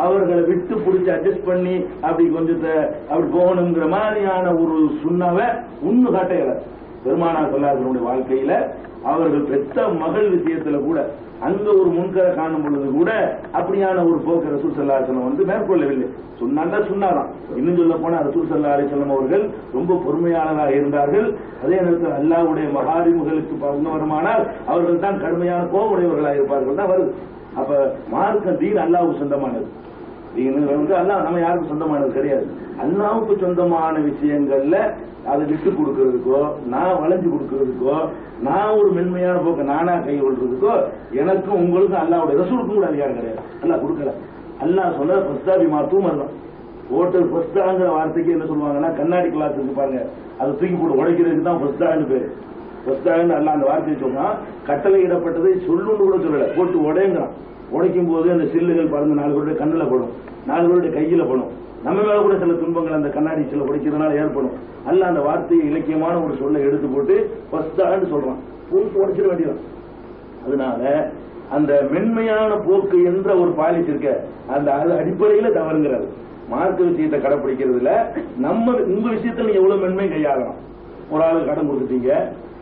அவர்களை விட்டு பிடிச்சி அட்ஜஸ்ட் பண்ணி அப்படி கொஞ்சத்தை அப்படி போகணுங்கிற மாதிரியான ஒரு சுண்ணாவை உண்ணு காட்டையில பெருமானார் ஸல்லல்லாஹு வாழ்க்கையில அவர்கள் பெற்ற மகள் விஷயத்துல கூட அங்க ஒரு முன்கரை காணும் பொழுது கூட அப்படியான ஒரு போக்கு ரசூல் ஸல்லல்லாஹு அலைஹி வஸல்லம் மேற்கொள்ளவில்லை. சொன்னாதான். இன்னும் சொல்ல போனா ரசூல் ஸல்லல்லாஹு அலைஹி வஸல்லம் அவர்கள் ரொம்ப பொறுமையானதாக இருந்தார்கள். அதே நேரத்தில் அல்லாஹ்வுடைய மகாரிமுகளுக்கு வருமானால் அவர்கள் தான் கடுமையான கோபுடையவர்களாக இருப்பார்கள் தான் வருது. அப்ப மார்க்க தீன் அல்லாஹ்வுக்கு சொந்தமானது. அல்லாஹ் நம்ம யாருக்கும் சொந்தமானது கிடையாது. அல்லாஹ்வுக்கு சொந்தமான விஷயங்கள்ல அதை விட்டு கொடுக்கறதுக்கோ, நான் வளைஞ்சு கொடுக்கறதுக்கோ, நான் ஒரு மென்மையான போக்க நானா கை கொள்றதுக்கோ எனக்கும் உங்களுக்கும் அல்லாஹ்வுடைய ரசூலுக்கும் கூட அதிகாரம் கிடையாது. அல்லாஹ் கொடுக்கல. அல்லாஹ் சொல்ல ஃபஸ்தாபி மாத்தும் வரலாம். ஓட்டல் ஃபஸ்தாங்கிற வார்த்தைக்கு என்ன சொல்லுவாங்கன்னா, கண்ணாடி கிளாஸ் இருக்கு பாருங்க, அதை தூக்கி போட்டு உடைக்கிறதுக்கு தான் ஃபஸ்தான்னு பேரு. ஃபஸ்தான்னு அல்லாஹ் அந்த வார்த்தையை சொன்னா, கட்டளை இடப்பட்டதை சொல்லுன்னு கூட சொல்லல, போட்டு உடையங்கிறான். உடைக்கும் போது அந்த சில்லுகள் பறந்து 4 பேருடைய கண்ணில் படும், 4 பேருடைய கையில படும். நம்ம மேல கூட சில துன்பங்கள் அந்த கண்ணாடி சில உடைக்கிறதுனால ஏற்படும். அல்ல அந்த வார்த்தையை இலக்கியமான ஒரு சொல்லை எடுத்து போட்டு ஃபஸ்டான்னு சொல்றான், உடைச்சிட வேண்டியதான். அதனால அந்த மென்மையான போக்கு என்ற ஒரு பாலிசி இருக்க, அந்த அடிப்படையில தவறுங்கிறது. மார்க்க விஷயத்தை கடைப்பிடிக்கிறதுல நம்ம உங்க விஷயத்துல நீங்க எவ்வளவு மென்மை கையாளலாம். ஒரு ஆளுக்கு கடன் கொடுத்துட்டீங்க,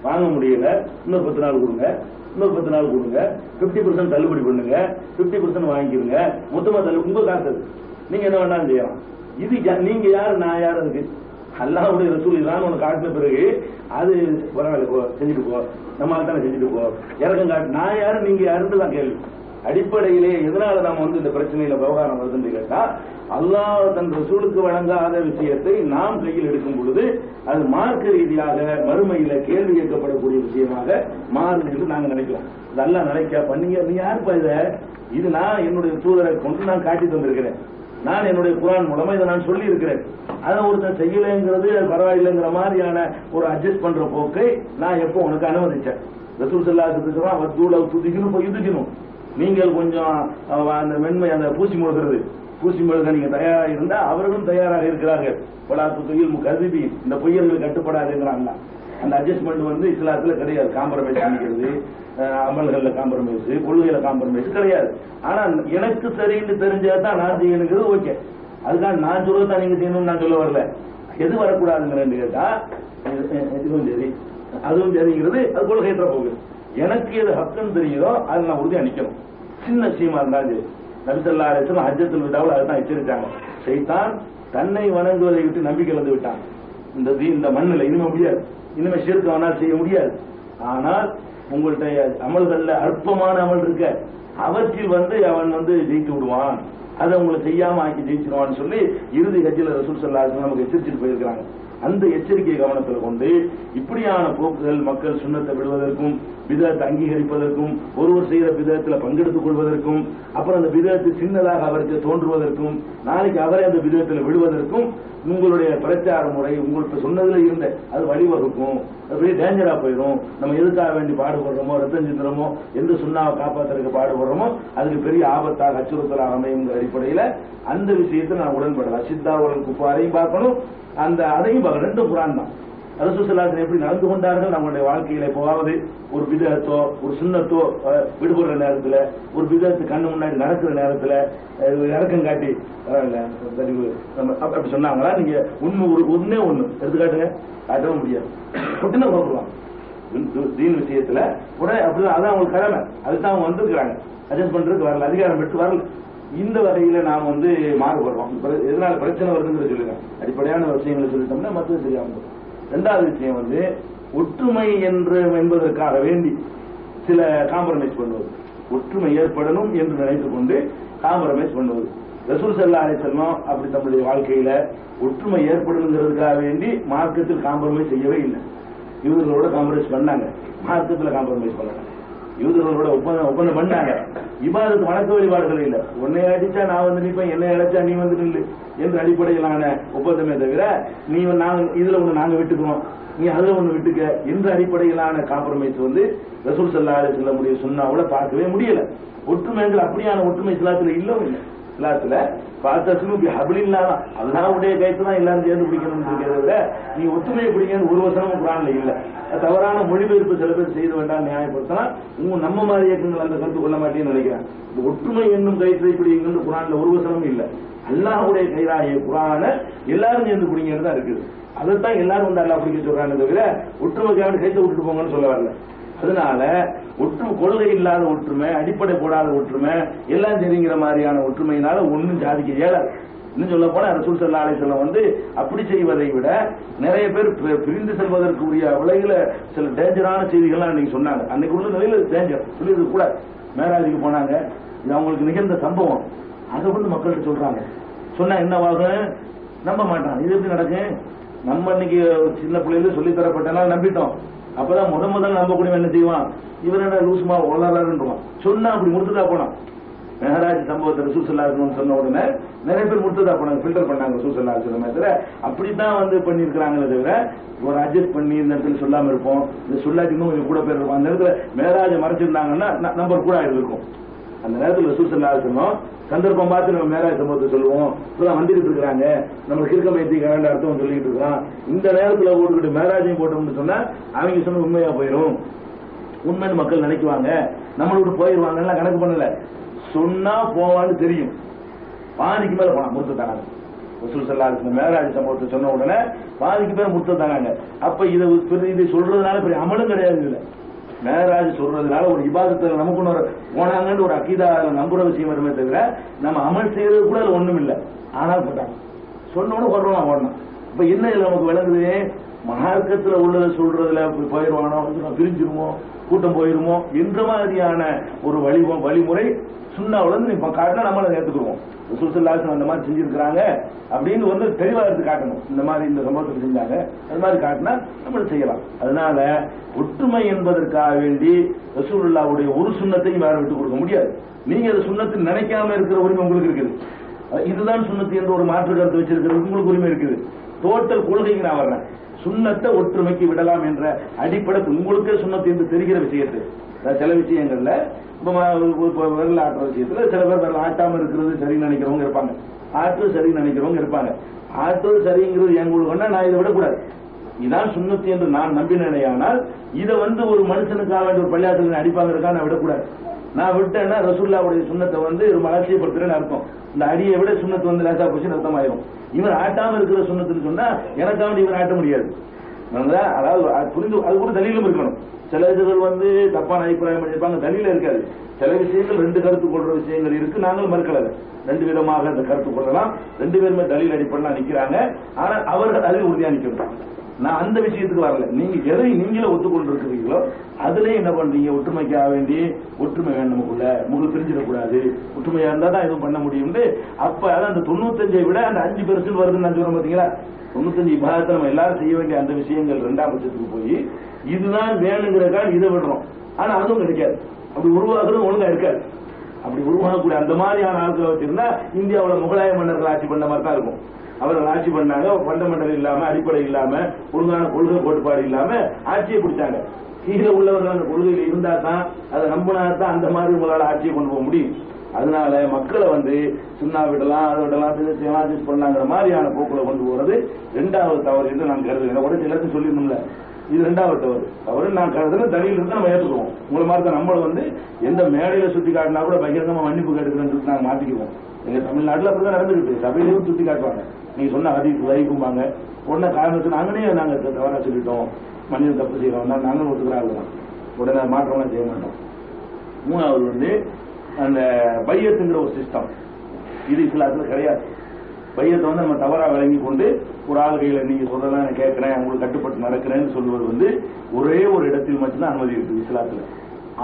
வாங்க முடியல, இன்னொரு 10 நாள் கொடுங்க, இன்னொரு 10 நாள் கொடுங்க, 50% தள்ளுபடி பண்ணுங்க, 50% வாங்கிக்கிறங்க, மொத்தமா உங்க காசு, நீங்க என்ன வேணாலும் செய்யலாம். இது நீங்க யாரு நான் யாரு இருக்கு, அல்லாஹ்வுடைய ரசூல் இதான் உனக்கு காட்டின பிறகு அது பரவாயில்ல போ, செஞ்சுட்டு போ, நம்ம தானே செஞ்சுட்டு போ, இறக்கம் காட்டு, நான் யாரும் நீங்க யாருன்னு தான் கேள்வி. அடிப்படையிலே எதனால நாம இந்த பிரச்சனையில விவகாரம் வருதுன்னு கேட்டா, அல்லாஹ் தன் ரசூலுக்கு வழங்காத விஷயத்தை நாம் கையில் எடுக்கும் பொழுது அது மார்க்க ரீதியாக மறுமையில கேள்வி கேட்கப்படக்கூடிய விஷயமாக மாறும் என்று நாங்க நினைக்கிறோம். இதெல்லாம் நினைக்க பண்ணீங்க, நீ யாருப்பா இது நான் என்னுடைய தூதரை கொண்டு நான் காட்டி தந்திருக்கிறேன், நான் என்னுடைய குர்ஆன் மூலமா இதை நான் சொல்லி இருக்கிறேன், அதை ஒருத்தர் செய்யலைங்கிறது பரவாயில்லைங்கிற மாதிரியான ஒரு அட்ஜஸ்ட் பண்ற போக்கை நான் எப்போ உனக்கு அனுமதிச்சேன். ரசூல் ஸல்லல்லாஹு அலைஹி வஸல்லம் வத்தூல துதிக்கணும் போய் யுதிக்கணும், நீங்கள் கொஞ்சம் அந்த வெண்மை அந்த பூசி முழுக நீங்க தயாராக இருந்தா அவர்களும் தயாராக இருக்கிறார்கள். பலாத்து தொழில் கருதி இந்த பொய்யர்களுக்கு கட்டுப்படாதுங்கிறாங்க. அந்த அட்ஜஸ்ட்மெண்ட் இஸ்லாத்துல கிடையாது. காம்ப்ரமைஸ் பண்ணிக்கிறது, அமல்கள்ல காம்ப்ரமைஸ், கொள்கையில காம்ப்ரமைஸ் கிடையாது. ஆனா எனக்கு சரின்னு தெரிஞ்சதான் நான் செய்யணுங்கிறது ஓகே. அதுக்காக நான் சொல்லதான் நீங்க செய்யணும்னு நான் சொல்ல வரல. எது வரக்கூடாதுங்கிறேன்னு கேட்டா இதுவும் சரி அதுவும் சரிங்கிறது அது கொள்கையற்ற போகுது. எனக்கு எது ஹக்குன்னு தெரியுதோ அது நான் உறுதியா நிக்கணும். சின்ன விஷயமா இருந்தாலும் சரி. நபி ஸல்லல்லாஹு அலைஹி வஸல்லம் ஹஜ்ஜத்துல் விதாவுல அதுதான் எச்சரித்தாங்க. ஷைத்தான் தன்னை வணங்குவதை விட்டு நம்பிக்கை இழந்து விட்டான். இந்த மண்ணில் இனிமே முடியாது, இனிமே ஷிர்க் அவனால் செய்ய முடியாது. ஆனால் உங்கள்கிட்ட அமல்கள்ல அற்பமான அமல் இருக்க அவற்றில் அவன் ஜெயித்து விடுவான், அதை உங்களை செய்யாம ஆக்கி ஜெயிச்சிருவான்னு சொல்லி இறுதி ஹஜ்ஜில் ரசூல் ஸல்லல்லாஹு அலைஹி வஸல்லம் நமக்கு எச்சரிச்சுட்டு போயிருக்கிறாங்க. அந்த எச்சரிக்கையை கவனத்தில் கொண்டு இப்படியான போக்குகள் மக்கள் சுன்னத்தை விடுவதற்கும் பிதத்தை அங்கீகரிப்பதற்கும் ஒருவர் செய்கிற பிதத்தில் பங்கெடுத்துக் கொள்வதற்கும் அப்புறம் அந்த பிதத்தை சின்னதாக அவருக்கு தோன்றுவதற்கும் நாளைக்கு அவரை அந்த பிதத்தில் விடுவதற்கும் உங்களுடைய பிரச்சார முறை உங்களுக்கு சொன்னதுல இருந்த அது வழிவகுக்கும். அப்படியே டேஞ்சரா போயிடும். நம்ம எதுக்காக வேண்டி பாடுபடுறோமோ ரத்தம் சிந்துறோமோ எந்த சுண்ணாவை காப்பாற்றுறதுக்கு பாடுபடுறோமோ அதுக்கு பெரிய ஆபத்தாக அச்சுறுத்தலாக அமையுங்கிற அடிப்படையில அந்த விஷயத்தை நான் உடன்படலாம். சித்தாவுடன் குப்பாரையும் பார்க்கணும், அந்த அதையும் பார்க்கணும். ரெண்டும் குர்ஆன் தான். ரசூல் ஸல்லல்லாஹு அலைஹி எப்படி நடந்து கொண்டார்கள் நம்மளுடைய வாழ்க்கையில போவாவது ஒரு பிதத்தோ ஒரு சுன்னத்தோ விடுபடுற நேரத்துல ஒரு பிதத்து கண்ணு முன்னாடி நடக்கிற நேரத்துல இறக்கம் காட்டி அப்படி சொன்னாங்களா? நீங்க ஒன்னே ஒண்ணு எடுத்துக்காட்டுங்க, காட்டவும் முடியாது. உடனே போடுவாங்க தீன் விஷயத்துல உடனே அப்படிதான். அதான் அவங்களுக்கு கடமை, அதுதான் அவங்க வந்திருக்கிறாங்க. அட்ஜஸ்ட் பண்றதுக்கு வரல, அதிகாரம் பெற்று வரல. இந்த வகையில நாம் மாறுபடுறோம். எதனால பிரச்சனை வருதுன்னு சொல்லுங்க. அடிப்படையான விஷயங்களை சொல்லிட்டோம்னா மற்ற தெரியாம. ரெண்டாவது விஷயம் ஒற்றுமை என்பதற்காக வேண்டி சில காம்ப்ரமைஸ் பண்ணுவது, ஒற்றுமை ஏற்படணும் என்று நினைத்துக் கொண்டு காம்ப்ரமைஸ் பண்ணுவது. ரசூல் ஸல்லல்லாஹு அலைஹி வஸல்லம் அப்படி தம்முடைய வாழ்க்கையில ஒற்றுமை ஏற்படணுங்கிறதுக்காக வேண்டி மார்க்கத்தில் காம்ப்ரமைஸ் செய்யவே இல்லை. யூதர்களோட காம்ப்ரமைஸ் பண்ணாங்க, மார்க்கத்தில் காம்ப்ரமைஸ் பண்ணாங்க. யூதர்களோட ஒப்பந்தம் பண்ணாங்க. இபாதத்து வணக்க வழிபாடுகள் இல்ல, உன்னை அடிச்சா நான் நிற்பேன், என்னை அழைச்சா நீ நில்லு என்ற அடிப்படையிலான ஒப்பந்தமே தவிர நீ இதுல ஒண்ணு நாங்க விட்டுக்கிறோம், நீ அதுல ஒண்ணு விட்டுக்க என்ற அடிப்படையிலான காம்ப்ரமைஸ் ரசூல் ஸல்லல்லாஹு அலைஹி வஸல்லம் சுன்னாவுல பார்க்கவே முடியல. ஒற்றுமைகள் அப்படியான ஒற்றுமை இஸ்லாத்துல இல்லவும் இல்லை. இஸ்லாத்துல ஹபிலில்லாஹ் அல்லாஹ்வுடைய கைத்து தான் எல்லாரும் சேர்ந்து பிடிக்கணும்னு இருக்கிறத விட நீ ஒற்றுமையை பிடிக்கணும் ஒரு வசனமும் குர்ஆன்ல இல்ல. தவறான மொழிபெயர்ப்பு சில பேர் செய்து வேண்டாம் நியாயப்படுத்தினா நம்ம மாதிரி இயக்கங்கள் அந்த கருத்து கொள்ள மாட்டேன்னு நினைக்கிறேன். ஒற்றுமை என்னும் கயிற்றை பிடிங்கன்னு குர்ஆன்ல ஒரு வசனமும் இல்ல. அல்லாஹ்வுடைய கைராகிய குர்ஆன எல்லாரும் சேர்ந்து பிடிங்கிறது தான் இருக்குது. அதைத்தான் எல்லாரும் அல்லாஹ் பிடிக்க சொல்றாங்க தவிர ஒற்றுமைக்காக கைத்தை விட்டுட்டு போங்கன்னு சொல்ல வரல. அதனால கொள்கை இல்லாத ஒற்றுமை, அடிப்படை போடாத ஒற்றுமை, எல்லாம் தெரிங்கிற மாதிரியான ஒற்றுமையினால ஒன்னும் சாதிக்க இயலாது. இன்னும் சொல்ல போனா ரசூல் ஸல்லல்லாஹு அலைஹி வஸல்லம் அப்படி செய்வதை விட நிறைய பேர் பிரிந்து செல்வதற்கு உரிய விலையில சில டேஞ்சரான செய்திகள்லாம் அன்னைக்கு சொன்னாங்க. அன்னைக்கு உள்ள நிலையில டேஞ்சர் சொல்லியது கூட. மேராஜுக்கு போனாங்க, இது அவங்களுக்கு நிகழ்ந்த சம்பவம். அதை மக்கள்கிட்ட சொல்றாங்க. சொன்னா என்னவாகும்? நம்ப மாட்டான். இது எப்படி நடக்கும்? நம்ம இன்னைக்கு சின்ன பிள்ளைல சொல்லி தரப்பட்டனால நம்பிட்டோம். அப்பதான் முதல் நம்பக்கூடிய என்ன செய்வான், இவர் என்ன லூசுமா வளர்றாருன்றான். சொன்னா அப்படி முர்த்ததா போனான். மெஹராஜ் சம்பவத்தை ரசூல் ஸல்லல்லாஹு அலைஹி வஸல்லம் சொன்ன உடனே நிறைய பேர் முர்த்ததா போனாங்க, ஃபில்டர் பண்ணாங்க ரசூல் ஸல்லல்லாஹு அலைஹி வஸல்லம். அப்படித்தான் பண்ணிருக்கிறாங்களே தவிர ஒரு அட்ஜஸ்ட் பண்ணி இந்த இடத்துல சொல்லாம இருப்போம், இந்த சொல்லாட்டி இன்னும் கூட பேர் இருக்கும். அந்த இடத்துல மெஹராஜை மறைச்சிருந்தாங்கன்னா நம்பர் கூட இருக்கும். அந்த நேரத்தில் ரசூல் ஸல்லல்லாஹு அலைஹி வஸல்லம் சந்தர்ப்பம் பார்த்து நம்ம மேராஜ் சம்பவத்தை சொல்லுவோம். இப்பதான் வந்துட்டு இருக்காங்க, நம்ம கிறுக்க மைத்தி கரண்ட அர்த்தம் சொல்லிட்டு இருக்கிறோம். இந்த நேரத்தில் போட்டுக்கிட்டு மேராஜையும் போட்டோம்னு சொன்னா அவங்க சொன்ன உண்மையா போயிடும். உண்மைன்னு மக்கள் நினைக்குவாங்க, நம்மளோட போயிடுவாங்க. கணக்கு பண்ணல, சொன்னா போவான்னு தெரியும். பாதிக்கு மேல போனா முர்த்ததாங்க. ரசூல் ஸல்லல்லாஹு அலைஹி வஸல்லம் மேராஜ் சம்பவத்தை சொன்ன உடனே பாதிக்கு மேல முர்த்ததாங்க. அப்ப இதை சொல்றதுனால பெரிய அமலும் கிடையாது. இல்ல, மேராஜ் சொல்றதுனால ஒரு இபாதத்துல நமக்கு போனாங்கன்னு ஒரு அக்கீதா நம்புற விஷயம் வருமே தவிர நம்ம அமல் செய்யறது கூட அது ஒண்ணும் இல்லை. ஆனால் போட்டாங்க சொன்னோன்னு ஓடணும். இப்ப என்ன நமக்கு விளங்குது, மார்க்கத்துல உள்ளதை சொல்றதுல போயிடுவானோ, பிரிஞ்சிருமோ, கூட்டம் போயிருமோ என்ற மாதிரியான ஒரு வழிமுறை சுண்ணாவுல நீ காட்டினா நம்மளை ஏற்றுக்குவோம். ரசூல் ஸல்லல்லாஹு அலைஹி வஸல்லம் அந்த மாதிரி செஞ்சிருக்கிறாங்க அப்படின்னு வந்து தெளிவா எடுத்து காட்டணும். இந்த மாதிரி இந்த சம்பவத்தை செஞ்சாங்க, அது மாதிரி காட்டினா நம்ம செய்யலாம். அதனால ஒற்றுமை என்பதற்காக வேண்டி ரசூலுல்லாஹ்வுடைய ஒரு சுன்னத்தையும் வேற விட்டு கொடுக்க முடியாது. நீங்க அது சுன்னத்தை நினைக்காம இருக்கிற உரிமை உங்களுக்கு இருக்குது. இதுதான் சுன்னத்து என்று ஒரு மாற்று கருத்து வச்சிருக்கிறது உங்களுக்கு உரிமை இருக்குது. டோட்டல் கொள்கைக்கு நான் வர்றேன். சுன்னத்தை ஒற்றுமைக்கு விடலாம் என்ற அடிப்படை உங்களுக்கே சுன்னத்து என்று தெரிகிற விஷயத்து சில விஷயங்கள்ல விரல் ஆட்டுற விஷயத்துல சில பேர் விரல் ஆட்டாம இருக்கிறது சரின்னு நினைக்கிறவங்க இருப்பாங்க, ஆற்று சரின்னு நினைக்கிறவங்க இருப்பாங்க. ஆற்றுவது சரிங்கிறது எங்களுக்கு நான் இதை விடக்கூடாது, இதான் சுன்னத்து என்று நான் நம்பினேனால் இதை வந்து ஒரு மனுஷனுக்காக வேண்டிய ஒரு பள்ளியாசலுக்கு அடிப்பாங்க நான் விடக்கூடாது. நான் விட்டேன்னா ரசூலுல்லாஹ்வுடைய சுன்னத்தை வந்து ஒரு அலட்சியப்படுத்துறேன்னு அர்த்தம். இந்த அடியை விட சுன்னத்து வந்து லேசா போச்சு அர்த்தமாயிரும். இவன் ஆட்டாம இருக்கிற சுன்னத்துன்னு சொன்னா எனக்காக இவன் ஆட்ட முடியாது. அதாவது புரிந்து அது கூட தலீலும் இருக்கணும். சில இதுகள் வந்து தப்பான அபிப்பிராயம் பண்ணிருப்பாங்க, தலீல இருக்காது. சில விஷயங்கள் ரெண்டு கருத்து கொள்ற விஷயங்கள் இருக்கு, நாங்களும் மறுக்கல. ரெண்டு விதமாக அந்த கருத்து கொள்ளலாம், ரெண்டு பேருமே தலீல் அடிப்படையில் நிக்கிறாங்க. ஆனா அவர்கள் அதில் உறுதியா நிற்கிறாங்க. நான் அந்த விஷயத்துக்கு வரல. நீங்க எதை நீங்களே ஒத்துக்கொண்டு இருக்கிறீங்களோ அதுல என்ன பண்றீங்க, ஒற்றுமைக்காக வேண்டி ஒற்றுமை வேணும் நமக்குள்ள, உங்களுக்கு பிரிஞ்சிடக்கூடாது, ஒற்றுமையா இருந்தா தான் எதுவும் பண்ண முடியும். அப்ப அதான் அந்த 95 விட அந்த 5% வருதுன்னு நான் சொல்றேன் பாத்தீங்களா. 95 இபாதத்தை நம்ம எல்லாரும் செய்ய வேண்டிய அந்த விஷயங்கள் 2ஆம் பட்சத்துக்கு போய் இதுதான் வேணுங்கிறக்காக இதை விடுறோம். ஆனா அதுவும் கிடைக்காது, அப்படி உருவாக்குறது ஒழுங்கா இருக்காது. அப்படி உருவாகக்கூடிய அந்த மாதிரியான ஆட்களை வச்சிருந்தா இந்தியாவில் முகலாய மன்னர்கள் ஆட்சி பண்ண மாதிரி தான் இருக்கும். அவர்கள் ஆட்சி பண்ணாங்க, ஃபண்டமெண்டல் இல்லாம, அடிப்படை இல்லாம, ஒழுங்கான கொள்கை கோட்பாடு இல்லாம ஆட்சியை பிடிச்சாங்க. கீழே உள்ளவர்கள் அந்த கொள்கையில் இருந்தா தான், அதை நம்பினா தான் அந்த மாதிரி உங்களால் ஆட்சியை கொண்டு போக முடியும். அதனால மக்களை வந்து சுண்ணா விடலாம், அதை விடலாம் பண்ணாங்கிற மாதிரியான போக்குல கொண்டு போறது 2வது தவறு என்று நான் கருதுகிறேன். உடனே எல்லாத்தையும் சொல்லிடணும்ல, இது 2வது தவறு நான் கருதுறேன். தனியில் இருந்து நம்ம ஏற்றுக்குவோம். உங்களை மாதிரி தான் நம்மளை வந்து எந்த மேடையில சுத்தி காட்டினா கூட பகிரங்கமா மன்னிப்பு கேட்டுக்கிறேன்னு நாங்கள் மாத்திக்குவோம். எங்க தமிழ்நாட்டில் அப்படிதான் நடந்துருக்கு. சபையிலையும் சுத்தி காட்டுவாங்க, நீங்க சொன்ன ஹதீஸ் வைக்கும்பாங்க. உடனே காரணத்துக்கு நாங்க தவறா சொல்லிட்டோம், மனிதன் தப்பு செய்யறோம், நாங்களும் ஒத்துக்கிறாங்க, உடனே மாற்றம்லாம் செய்ய மாட்டோம். 3வது வந்து அந்த பையத்துங்கிற ஒரு சிஸ்டம், இது இஸ்லாத்துல கிடையாது. பையத்தை வந்து நம்ம தவறா விளங்கி கொண்டு ஒரு ஆளுகையில நீங்க சொல்றதெல்லாம் நான் கேட்கிறேன், உங்களுக்கு கட்டுப்பட்டு நடக்கிறேன்னு சொல்வது வந்து ஒரே ஒரு இடத்தில் மட்டும்தான் அனுமதி இருக்கு இஸ்லாத்துல.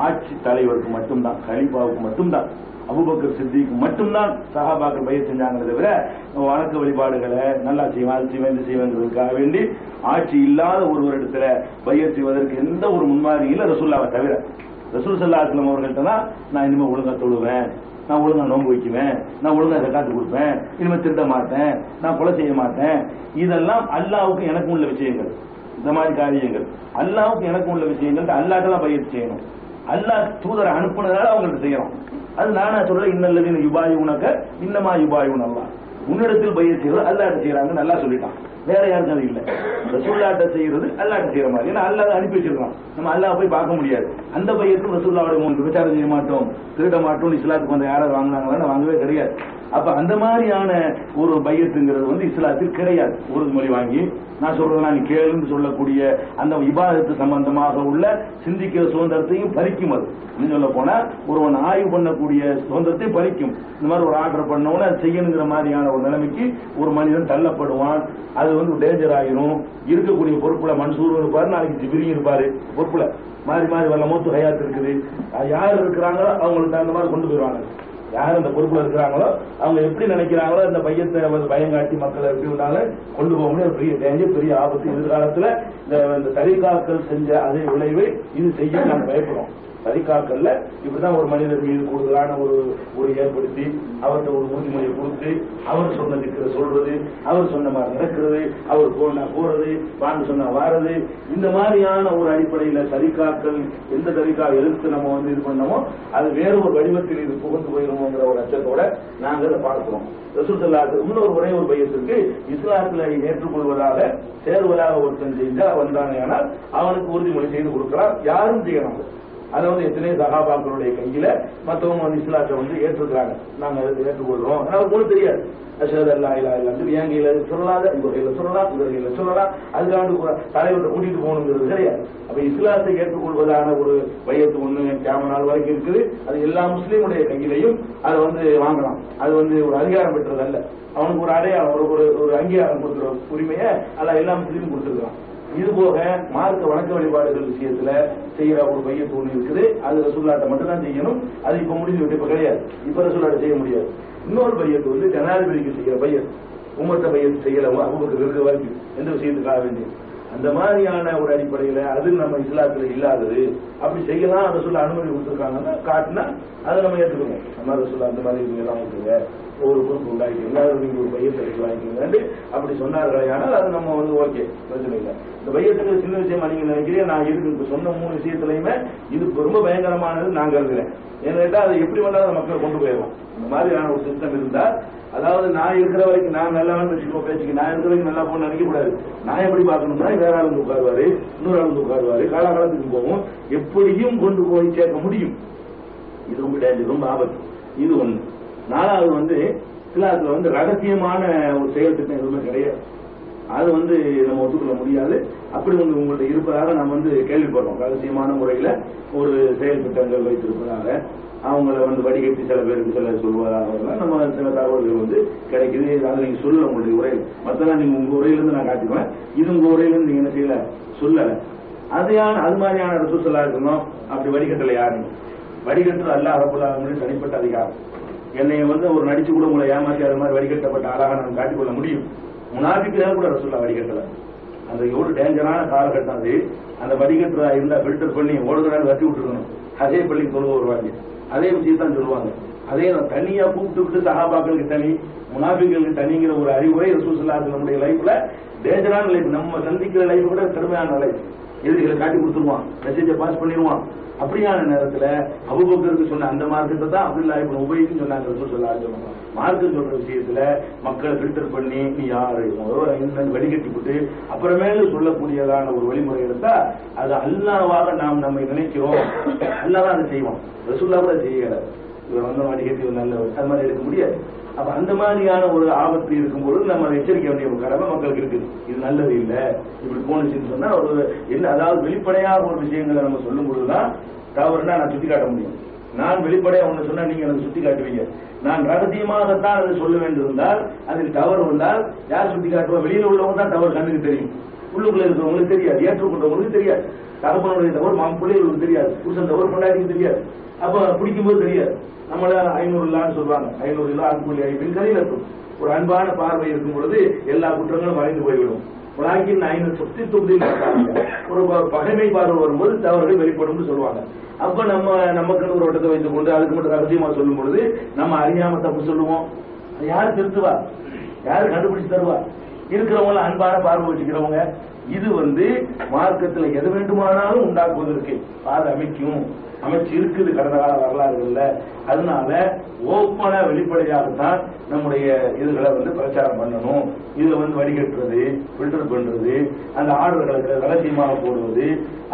ஆட்சி தலைவருக்கு மட்டும்தான், கலீஃபாவுக்கு மட்டும்தான், அபூபக்கர் சித்திக்கு மட்டும்தான் சஹாபாக்கள் பையத் செஞ்சாங்களே தவிர வணக்க வழிபாடுகளை நல்லா செய்வேன், அது செய்வேன், இது செய்வேங்கிறதுக்காக வேண்டி ஆட்சி இல்லாத ஒருவரிடத்துல பையத் செய்வதற்கு எந்த ஒரு முன்மாதிரி இல்லை ரசூலுல்லாஹ்வை தவிர. ரசூல் ஸல்லல்லாஹு அலைஹி வஸல்லம் அவர்கள்ட்ட தான் நான் இனிமே ஒழுங்கா தொழுவேன், நான் ஒழுங்கா நோன்பு வைக்குவேன், நான் ஒழுங்கா ஜகாத் கொடுப்பேன், இனிமே திருட மாட்டேன், நான் கொலை செய்ய மாட்டேன். இதெல்லாம் அல்லாஹ்வுக்கு எனக்கும் உள்ள விஷயங்கள். இந்த மாதிரி காரியங்கள் அல்லாஹ்வுக்கு எனக்கும் உள்ள விஷயங்கள் அல்லாஹ்தான் பயிற்சி செய்யணும். அல்லாஹ் தூதரை அனுப்புனதால அவங்கள்ட்ட செய்யணும். அது நானா சொல்ல இன்னல்லதீன யுபாயிஉனக இன்னமா யுபாயிஉன அல்லாஹ். உன்னிடத்தில் பயிற்சி செய்வது அல்லாஹ் செய்யறாங்க நல்லா சொல்லிட்டான். வேற யாருக்கும் அது இல்லை. ரசூலுல்லாஹ்ட்ட செய்யறது அல்லாஹ் செய்யற மாதிரி. ஏன்னா அல்லாஹ் அனுப்பி வச்சிருக்கான், நம்ம அல்லாஹ் போய் பார்க்க முடியாது. அந்த பையத்தும் ரசூலுல்லாஹ்வுடைய விபச்சாரம் செய்ய மாட்டோம், திருட மாட்டோம், இஸ்லாத்துக்கு வந்து யாராவது வாங்கினாங்களா வாங்கவே கிடையாது. அப்ப அந்த மாதிரியான ஒரு பையத்துங்கிறது வந்து இஸ்லாத்தில் கிடையாது. உறுதிமொழி வாங்கி நான் சொல்றதெல்லாம் நீ கேளுன்னு சொல்லக்கூடிய அந்த இபாதத்து சம்பந்தமாக உள்ள சிந்திக்கிற சுதந்திரத்தையும் பறிக்கும். அது இன்னும் சொல்ல போனா ஒருவன் ஆய்வு பண்ணக்கூடிய சுதந்திரத்தையும் பறிக்கும். இந்த மாதிரி ஒரு ஆர்டர் பண்ணவன செய்யணுங்கிற மாதிரியான ஒரு நிலைமைக்கு ஒரு மனிதன் தள்ளப்படுவான். அது வந்து டேஞ்சர் ஆகிரும். இருக்கக்கூடிய பொறுப்புல மன்சூர் இருப்பாரு, நாளைக்கு ஜிப்ரீல் இருப்பாரு, பொறுப்புல மாறி மாறி வரல மௌத்து ஹயாத் இருக்குது. யார் இருக்கிறாங்களோ அவங்களுக்கு அந்த மாதிரி கொண்டு போயிடுவாங்க. யார் அந்த பொறுப்புல இருக்கிறாங்களோ அவங்க எப்படி நினைக்கிறாங்களோ அந்த பையத்தை பயங்காட்டி மக்களை எப்படி இருந்தாலும் கொண்டு போக முடியும். பெரிய டேஞ்சர், பெரிய ஆபத்து. எதிர்காலத்துல இந்த தரிகாக்கள் செஞ்ச அதே விளைவை இது செய்ய நாங்கள் பயப்படுறோம். தரிகாக்கள்ல இப்படிதான் ஒரு மனிதர் மீது கூடுதலான ஒரு ஏற்படுத்தி அவர்கிட்ட ஒரு உறுதிமொழியை கொடுத்து அவர் சொன்னதுக்கு சொல்றது, அவர் சொன்ன மாதிரி நடக்கிறது, அவர் போறது, பாண்டு சொன்னா வாரது, இந்த மாதிரியான ஒரு அடிப்படையில தரிகாக்கள் எந்த தரிகா எதிர்த்து நம்ம வந்து இது பண்ணமோ அது வேற ஒரு வடிவத்தில் இது புகுந்து போயிருமோங்கிற ஒரு அச்சத்தோட நாங்கள் அதை பார்க்கிறோம். ரசூல் ஸல்லல்லாஹு அலைஹி வஸல்லம் ஒரே ஒரு பையத்திற்கு இஸ்லாத்துல ஏற்றுக்கொள்வதாக சேர்வதாக ஒருத்தன் செஞ்சா வந்தானே, ஆனால் அவனுக்கு உறுதிமொழி செய்து கொடுக்கிறார். யாரும் செய்யறாங்க. அதை வந்து எத்தனையோ சகாபாக்களுடைய கையில மற்றவங்க வந்து இஸ்லாத்தை வந்து ஏற்றுக்கிறாங்க, நாங்க அதை ஏற்றுக்கொள்றோம். நமக்கு ஒன்றும் தெரியாது. அஷ்ஹது அல்லா இலாஹ இல்லல்லாஹ் என் கையில சொல்லலாத, இந்த கையில சொல்லலாம், இந்த கையில சொல்லலாம், அதுக்காக தலைவரை கூட்டிட்டு போகணுங்கிறது கிடையாது. அப்ப இஸ்லாத்தை ஏற்றுக்கொள்வதான ஒரு பையத்து ஒண்ணு கியாமத் நாள் வரைக்கும் இருக்குது. அது எல்லா முஸ்லீமுடைய கையிலையும் அதை வந்து வாங்கலாம். அது வந்து ஒரு அதிகாரம் பெற்றது அல்ல. அவனுக்கு ஒரு அடையாளம், ஒரு அங்கீகாரம் கொடுக்குற உரிமையை அல்ல எல்லா முஸ்லீமும் கொடுத்துருக்கான். இது போக மார்க்க வணக்க வழிபாடுகள் விஷயத்துல செய்யற ஒரு பையத்து ஒண்ணு இருக்குது. அது ரசூலுல்லாஹ்ட்ட மட்டும் தான் செய்யணும். அது இப்ப முடிஞ்சு விட்டு இப்ப கிடையாது. இப்ப ரசூலுல்லாஹ்ட்ட செய்ய முடியாது. இன்னொரு பையத்து வந்து ஜனாதிபதிக்கு செய்யற பையன், உம்மத்த பையத்து செய்யறவங்க அவங்களுக்கு இருக்க வரைக்கும் எந்த விஷயத்துக்காக வேண்டிய அந்த மாதிரியான ஒரு அடிப்படையில அது நம்ம இஸ்லாத்துல இல்லாதது. அப்படி செய்யலாம் ரசூலுல்லாஹ் அனுமதி கொடுத்துருக்காங்கன்னா காட்டினா அதை நம்ம ஏற்றுக்கணும். நம்ம ரசூலுல்லாஹ் அந்த மாதிரி நீங்க எல்லாம் கொடுத்துருங்க, ஒரு குரூப் உண்டாக்கிங்க, நீங்க ஒரு பையத்தை வாங்கிக்கோங்க அப்படி சொன்னார்களே. ஆனால் அது நம்ம வந்து ஓகே, பிரச்சனை இல்லை. இந்த பையத்துக்கு சின்ன விஷயமா நீங்க நினைக்கிறீங்க. நான் இருக்கு சொன்ன 3 விஷயத்திலையுமே இது ரொம்ப பயங்கரமானது நான் கருதுறேன். ஏன்னா அதை எப்படி வேணாலும் மக்கள் கொண்டு போயிடும். இந்த மாதிரியான ஒரு சிஸ்டம் இருந்தா, அதாவது நான் இருக்கிற வரைக்கும் நான் நல்லா வச்சுக்கோ பேச்சுக்கு, நான் இருக்கிற வரைக்கும் நல்லா போகணும்னு நினைக்க கூடாது. நான் எப்படி பார்க்கணும்னா வேற ஆளுங்க உட்காருவாரு, இன்னொரு ஆளுங்க உட்காருவாரு, காலகாலத்துக்கு போகும், எப்படியும் கொண்டு போய் சேர்க்க முடியும். இது ரொம்ப டேஞ்சர், ரொம்ப ஆபத்து. இது ஒண்ணு. 4வது வந்து இஸ்லாத்துல வந்து ரகசியமான ஒரு செயல் திட்டம் எதுவுமே கிடையாது. அது வந்து நம்ம ஒத்துக்கொள்ள முடியாது. அப்படி ஒன்று உங்கள்ட்ட இருப்பதாக நம்ம வந்து கேள்விப்படுறோம். ரகசியமான முறையில ஒரு செயல் திட்டங்கள் வைத்திருப்பதாக, அவங்கள வந்து வடிகட்டி சில பேருக்கு சில சொல்வதாக நம்ம சில தகவல்கள் வந்து கிடைக்குது. அதை நீங்க சொல்லல உங்களுடைய உரையில், மற்றெல்லாம் நீங்க உங்க உரையிலிருந்து நான் காட்டிக்குவேன். இது உங்க உரையிலிருந்து நீங்க என்ன செய்யல, சொல்லல. அது மாதிரியான ரசூலுல்லாஹ் இருக்கணும். அப்படி வடிகட்டல யாருன்னு. வடிகட்டு அல்லாஹ் ரப்பல் ஆலமீன் தனிப்பட்ட அதிகாரம். என்னை வந்து ஒரு நடிச்சு கூட உங்களை ஏமாற்றி அது மாதிரி வடிகட்டப்பட்ட ஆளாக நான் காட்டிக்கொள்ள முடியும். முனாஃபிக்குகள் கூட ரசூலுல்லாஹ் வடிகட்டல. அந்த எவ்வளவு டேஞ்சரான காலகட்டம் அது. அந்த வடிகட்டுறா இருந்தா ஃபில்டர் பண்ணி ஓடுகிறான்னு வட்டி விட்டுருக்கணும். அதே பள்ளிக்கு தொழுவ வருவாங்க, அதே விஷயத்தான் சொல்லுவாங்க. அதே தனியா கூப்பிட்டு விட்டு சஹாபாக்களுக்கு தனி, முனாஃபிக்குகளுக்கு தனிங்கிற ஒரு அறிவுரை ரசூலுல்லாஹ் நம்முடைய லைஃப்ல டேஞ்சரான லைஃப். நம்ம சந்திக்கிற லைஃப் கூட கடுமையான லைஃப். எதிரிகளை காட்டி கொடுத்துருவான், மெசேஜை பாஸ் பண்ணிடுவான். அப்படியான நேரத்துல அபூபக்கருக்கு சொன்ன அந்த மார்க்கத்தை தான் அப்துல்லாஹ் இப்னு உபைக்கு சொன்னாங்க ரசூலுல்லாஹ் சொல்லுவாங்க. மார்க்கம் சொல்ற விஷயத்துல மக்களை ஃபில்டர் பண்ணி நீ யாரு வடிகட்டி விட்டு அப்புறமேல சொல்லக்கூடியதான ஒரு வழிமுறை எடுத்தா அது அல்லாஹ்வாக நாம் நம்மை நினைக்கிறோம். அல்லாஹ் அதை செய்வோம். ரசூலுல்லாஹ் கூட செய்யல. இவர் வந்து வடிகட்டி நல்ல அது மாதிரி எடுக்க முடியாது. அப்ப அந்த மாதிரியான ஒரு ஆபத்து இருக்கும்போது நம்ம எச்சரிக்க வேண்டிய ஒரு கடமை மக்களுக்கு இருக்குது. இது நல்லது இல்லை, இப்படி போனுச்சுன்னு சொன்னா ஒரு என்ன, அதாவது வெளிப்படையாக ஒரு விஷயங்களை நம்ம சொல்லும் பொழுதுதான் தவறுனா நான் சுட்டி காட்ட முடியும். நான் வெளிப்படையா ஒண்ணு சொன்னா நீங்க எனக்கு சுட்டி காட்டுவீங்க. நான் ரகசியமாகத்தான் அதை சொல்ல வேண்டியிருந்தால் அதில் தவறு வந்தால் யார் சுட்டி காட்டுவா? வெளியில உள்ளவங்க தான் தவறு கண்ணுக்கு தெரியும், உள்ளுக்குள்ள இருக்கிறவங்களுக்கு தெரியாது, ஏற்றுக்கொண்டவங்களுக்கு தெரியாது. தகப்பனுடைய தவறு பிள்ளைகளுக்கு தெரியாது, புருஷன் தவறு கொண்டாடிக்கு தெரியாது. அப்ப பிடிக்கும்போது தெரியாது. நம்மள 500 இல்லான்னு சொல்றாங்க. 500 இல்லா அதுக்குள்ளே கதையில் இருக்கும். ஒரு அன்பான பார்வை இருக்கும் பொழுது எல்லா குற்றங்களும் மறைந்து போய்விடும். ஒரு 500 ஒரு பகைமை பார்வை வரும்போது தவறுகள் வெளிப்படும் சொல்லுவாங்க. அப்ப நமக்குன்னு ஒரு வட்டத்தை வைத்துக் கொண்டு அதுக்கு மட்டும் ரகசியமா சொல்லும் பொழுது நம்ம அறியாம தப்பு சொல்லுவோம். யாரு திருத்துவா? யாரு கண்டுபிடிச்சு தருவா? இருக்கிறவங்க அன்பான பார்வை வச்சுக்கிறவங்க. இது வந்து மார்க்கத்துல எது வேண்டுமானாலும் உண்டாக்குவதற்கு பாதை அமைச்சு இருக்குது கடந்த கால வரலாறுகள்ல. அதனால ஓப்பன வெளிப்படையாகத்தான் நம்முடைய இதுகளை வந்து பிரச்சாரம் பண்ணணும். இதுல வந்து வடிகட்டுறது, ஃபில்டர் பண்றது, அந்த ஆர்டர்களை ரகசியமாக போடுவது,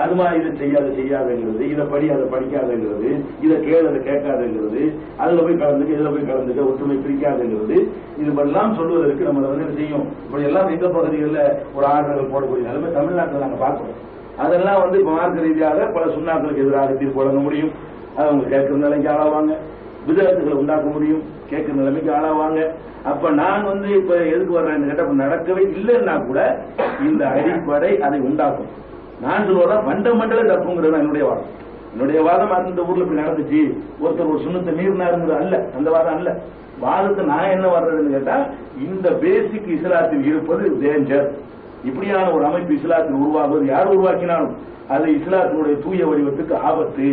அது மாதிரி இதை செய்யாதுங்கிறது, இதை படி அதை படிக்காதுங்கிறது, இதை அதை கேட்காதுங்கிறது, அதுல போய் கலந்துக்க இதுல போய் கலந்துக்க, ஒற்றுமை பிரிக்காதுங்கிறது, இது எல்லாம் சொல்வதற்கு நம்ம வந்து என்ன செய்யும். இப்படி எல்லாம் எங்க பகுதிகளில் ஒரு ஆர்டர்கள் போடக்கூடிய நிலைமை தமிழ்நாட்டில் நாங்க பார்க்கிறோம். அதெல்லாம் வந்து இப்ப மார்க்க ரீதியாக பல சுண்ணாக்களுக்கு எதிராக தீர்ப்பு வழங்க முடியும். அவங்க கேட்கிற நிலைக்கு ஆளாவாங்க. விதத்துகளை உண்டாக்க முடியும், கேட்கிற நிலைமைக்கு ஆளாவாங்க. அப்ப நான் வந்து இப்ப எதுக்கு வர்றேன்னு கேட்ட நடக்கவே இல்லைன்னா கூட இந்த அடிப்படை அதை உண்டாக்கும். நான் சொல்லுவதா ஃபண்டமெண்டலா தப்புங்கிறது என்னுடைய வாதம். என்னுடைய வாதம் அந்த ஊர்ல இப்படி நடந்துச்சு, ஒருத்தர் ஒரு சுண்ணத்தை மீறினாருங்கிறது அல்ல, அந்த வாதம் அல்ல. வாதத்தை நான் என்ன வர்றதுன்னு கேட்டா இந்த பேசிக் இஸ்லாத்தில் இருப்பது டேஞ்சர். இப்படியான ஒரு அமைப்பு இஸ்லாத்தில் உருவாகுவது யார் உருவாக்கினாலும் அது இஸ்லாத்தினுடைய தூய வடிவத்துக்கு ஆபத்து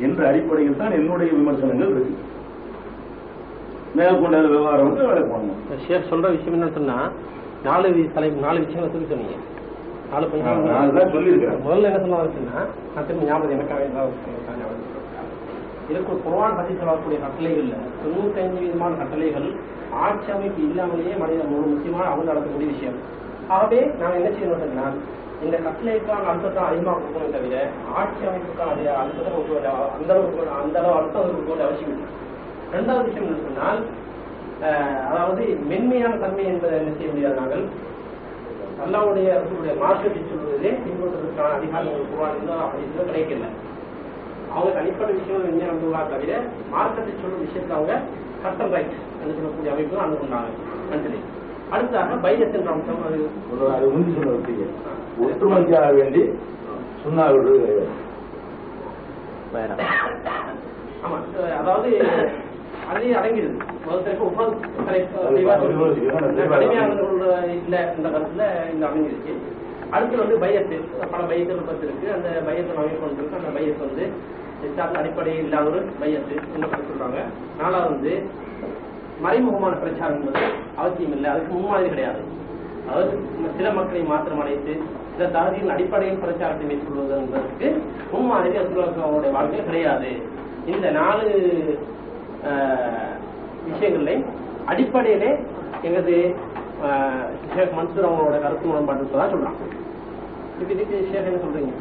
என்ற அடிப்படையில் தான் என்னுடைய விமர்சனங்கள் இருக்கு. மேற்கொண்ட விவகாரம் வந்து வேலை பண்ணணும். ஷேக் சொல்ற விஷயம் என்ன சொன்னா 4 விஷயங்களை சொல்லி சொன்னீங்க. 4 சொல்லியிருக்கேன். முதல்ல என்ன சொன்னா நான் திரும்ப ஞாபகம் எனக்காக இதுக்கு ஒரு குர்ஆன் பற்றி சொல்லக்கூடிய கட்டளைகள்ல 95% கட்டளைகள் ஆட்சி அமைப்பு இல்லாமலேயே மனிதன் ஒரு முக்கியமான அவங்க நடக்கக்கூடிய விஷயம். ஆகவே நாங்கள் என்ன செய்யணும் சொன்னால் இந்த கட்டளைக்கான அர்த்தத்தை அதிகமாக கொடுக்கணும் தவிர ஆட்சி அமைப்புக்கான அர்த்தத்தை அந்த அளவு அர்த்தம் கொடுக்க அவசியம் இல்லை. ரெண்டாவது விஷயம் என்ன சொன்னால் அதாவது மென்மையான தன்மை என்பதை என்ன செய்ய முடியாது. நாங்கள் அல்லாவுடைய மார்க்கத்தை சொல்வதிலே பின்பற்றுவதற்கான அதிகாரங்கள் குர்ஆனில் அப்படி கிடைக்கல. அவங்க தனிப்பட்ட விஷயங்கள் என்ன வந்துள்ளா தவிர மார்க்கத்தை சொல்லும் விஷயத்தில் அவங்க கஸ்டம் ரைட் என்று சொல்லக்கூடிய அமைப்பு அங்கு கொண்டாங்க. நன்றி. அடுத்ததாக பையத் என்ற அம்சம் அது முந்தி சொன்ன ஒற்றுமைக்காக வேண்டி சொன்னார்கள். ஆமா, அதாவது அதே அடங்கிடுது. கடுமையானவர்கள் இல்லை என்ற கருத்துல இந்த அமைஞ்சிருச்சு. அடுத்து பையத்து, பல பையத்தில் பத்து இருக்கு. அந்த பையத்தை அமைப்பு இருக்கு. அந்த பையத்து இஸ்லாத்தின் அடிப்படையில் இல்லாத ஒரு பையத்து என்ன சொல்றாங்க. நாலாவது மறைமுகமான பிரச்சாரம் என்பது அவசியம் இல்லை, அதுக்கு முன்மாதிரி கிடையாது. அதாவது சில மக்களை மாத்திரம் அழைத்து சில தகுதியின் அடிப்படையில் பிரச்சாரத்தை மேற்கொள்வது என்பதற்கு முன்மாதிரி அவருடைய வாழ்க்கை கிடையாது. இந்த 4 விஷயங்களை அடிப்படையிலே எங்களது ஷேக் மன்சூர் அவங்களோட கருத்து முரண்பாடு தான் சொல்றாங்க. இப்ப இதுக்கு ஷேக் என்ன சொல்றீங்க?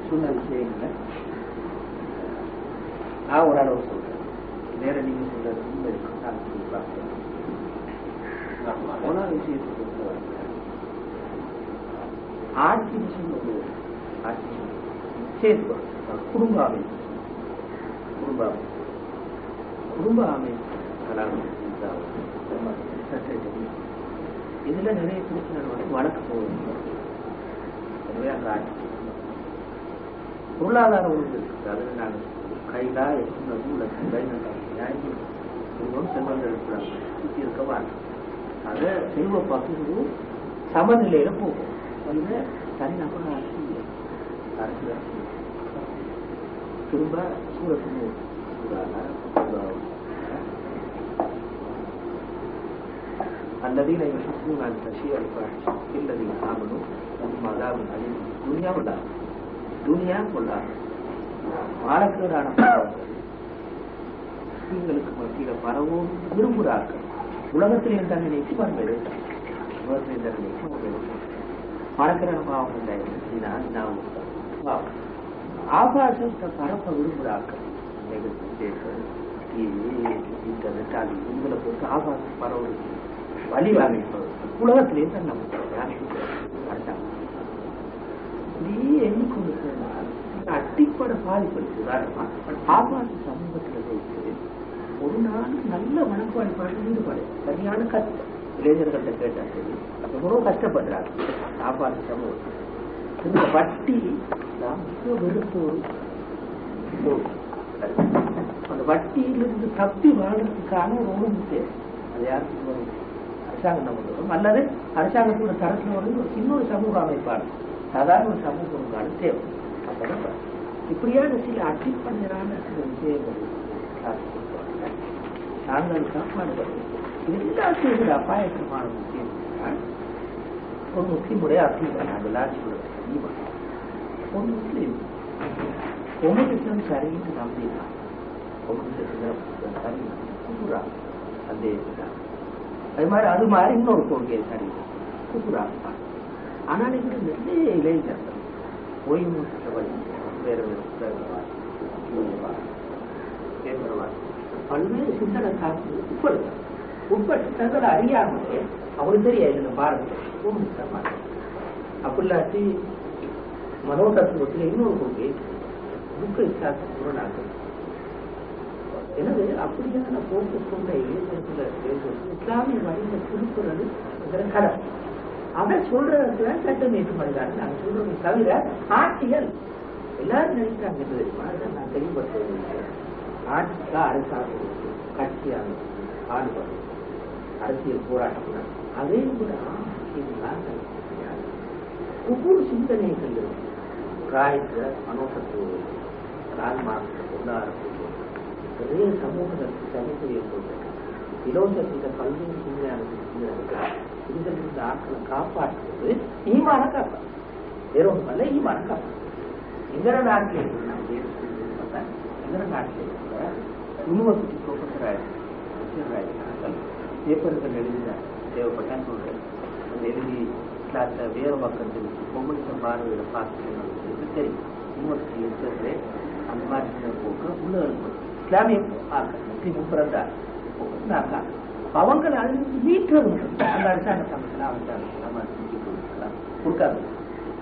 சொன்ன விஷயங்கள நான் ஒரு அளவு சொல்றேன். வேற நீங்க சொல்றது விஷயத்தை ஆட்சி விஷயம் ஆட்சி சேர்த்து குடும்ப அமைப்பு குடும்ப அமைப்பு இதுல நிறைய பிரச்சனை வழக்கு போகுது. எனவே அந்த ஆட்சி பொருளாதார ஒழுங்கு இருக்கு. அதில் நாங்கள் கைலா எட்டுனது உலகம் செல்வங்கள் இருக்கிறாங்க சுற்றி இருக்க வாங்க. அதை செல்வ பகிர்வு சமநிலையில போகும். அதுல தனிநபர் அரசியல் திரும்ப சூரத்து الذين يحبون أن تشيع الفاحشة في الذين آمنوا لهم عذاب أليم துனியா கொள்ளாது மாறக்கேடான முஸ்லீம்களுக்கு மத்தியில பரவும் விரும்புகிறார்கள். உலகத்திலே தண்டனைக்கு பண்பது உலகத்திலே தண்டனைக்கு மாறக்கேடான பாவம் இல்லை. ஆபாசத்தை பரப்ப விரும்புகிறார்கள். இன்டர்நெட் அது உங்களை பொறுத்து ஆபாசம் பரவுது வழி அமைப்பது உலகத்திலே தண்டனை எண்ணிக்கொண்டு அடிப்பட பாதிப்பு. ஆபாச சமூகத்தில் வைத்து ஒரு நாள் நல்ல வணக்க வழிபாடு ஈடுபாடு சரியான கஷ்டம் இளைஞர்கள்ட்ட கேட்டா சரி ரொம்ப கஷ்டப்படுறாங்க. ஆபாச சமூகம் இந்த வட்டி மிக வெறுப்பு அந்த வட்டியிலிருந்து தப்பி வாழ்றதுக்கான ஒரு ஒழுங்கு தேவை. அது யாருக்கு வரும்? அரசாங்கம் நம்ம வரும் அல்லது அரசாங்கத்தோட தரத்துல வந்து ஒரு இன்னொரு சமூக அமைப்பாடு சாதாரண ஒரு சமூக ஒழுங்காடு தேவை. அப்பதான் இப்படியான சில அடிப்படையான சில விஷயங்கள் நாங்கள் காப்பாடுபடுவோம். எல்லாத்தையும் விட அபாயகரமான முக்கியம் ஒரு முஸ்லீமுடைய அர்த்தம் நாங்கள் ஒரு முஸ்லீம் ஒவ்வொரு சரின்னு நம்பினா அது மாதிரி அது மாதிரி இன்னொரு கொள்கை சரி குப்புரா. ஆனால் இங்க நிறைய இளைஞர்கள் ஓய்வு வேற பல்வேறு சிந்தனை சார்ந்து உட்பட்டு தங்களை அறியாமலே அவருக்கு தெரியாது பாருங்க. அப்படிலாட்டி மனோதத்துவத்தில் இன்னொரு கொள்கை புக்கை சார்ந்த. எனவே அப்படியான போக்கு கொண்ட இளைஞர்கள் இஸ்லாமிய வழியில திருப்புறது கடன் அதை சொல்றதுல சட்டம் ஏற்றுப்படுகிறார்கள். நாங்கள் சொல்றதை தவிர ஆட்சிகள் எல்லாரும் நினைக்கிறாங்க தெரியுமா? நான் தெளிவுபடுத்த ஆட்சிக்கா அரசாங்கம் கட்சியாக ஆடுபடும் அரசியல் போராட்டம் அதே கூட ஒவ்வொரு சிந்தனைகள் காய்ச்ச மனோசத்துவ ராஜ்மார்க்க பொருளாதார நிறைய சமூகத்திற்கு சமூகம் கொண்டு இலவசத்தில பல்வேறு சிந்தனையாக இந்த ஆட்களை காப்பாற்றுவது ஈமான காப்பாற்று வேற ஒன்றும் அல்ல. ஈமான காப்பாற்று எங்கட நாட்டில் எங்கட நாட்டில் யூனிவர்சிட்டி ப்ரொஃபஸர் பேப்பர்கள் எழுதினார். தேவைப்பட்டான்னு சொல்றேன். அந்த எழுதி கிளாஸ்ல வேறு பக்கம் தெரிஞ்சு கொம்யூனிசம் பார்வையில பார்த்து தெரியும் யூனிவர்சிட்டி இருக்கிறது அந்த மாதிரி போக்கு உள்ள இருக்கும் இஸ்லாமிய முஸ்லீம் பிறந்தா போக்குனாக்கா அவங்க அது வீட்டில் அந்த அரசாங்க சமயத்தில் அரசாங்கம் கொடுக்காது.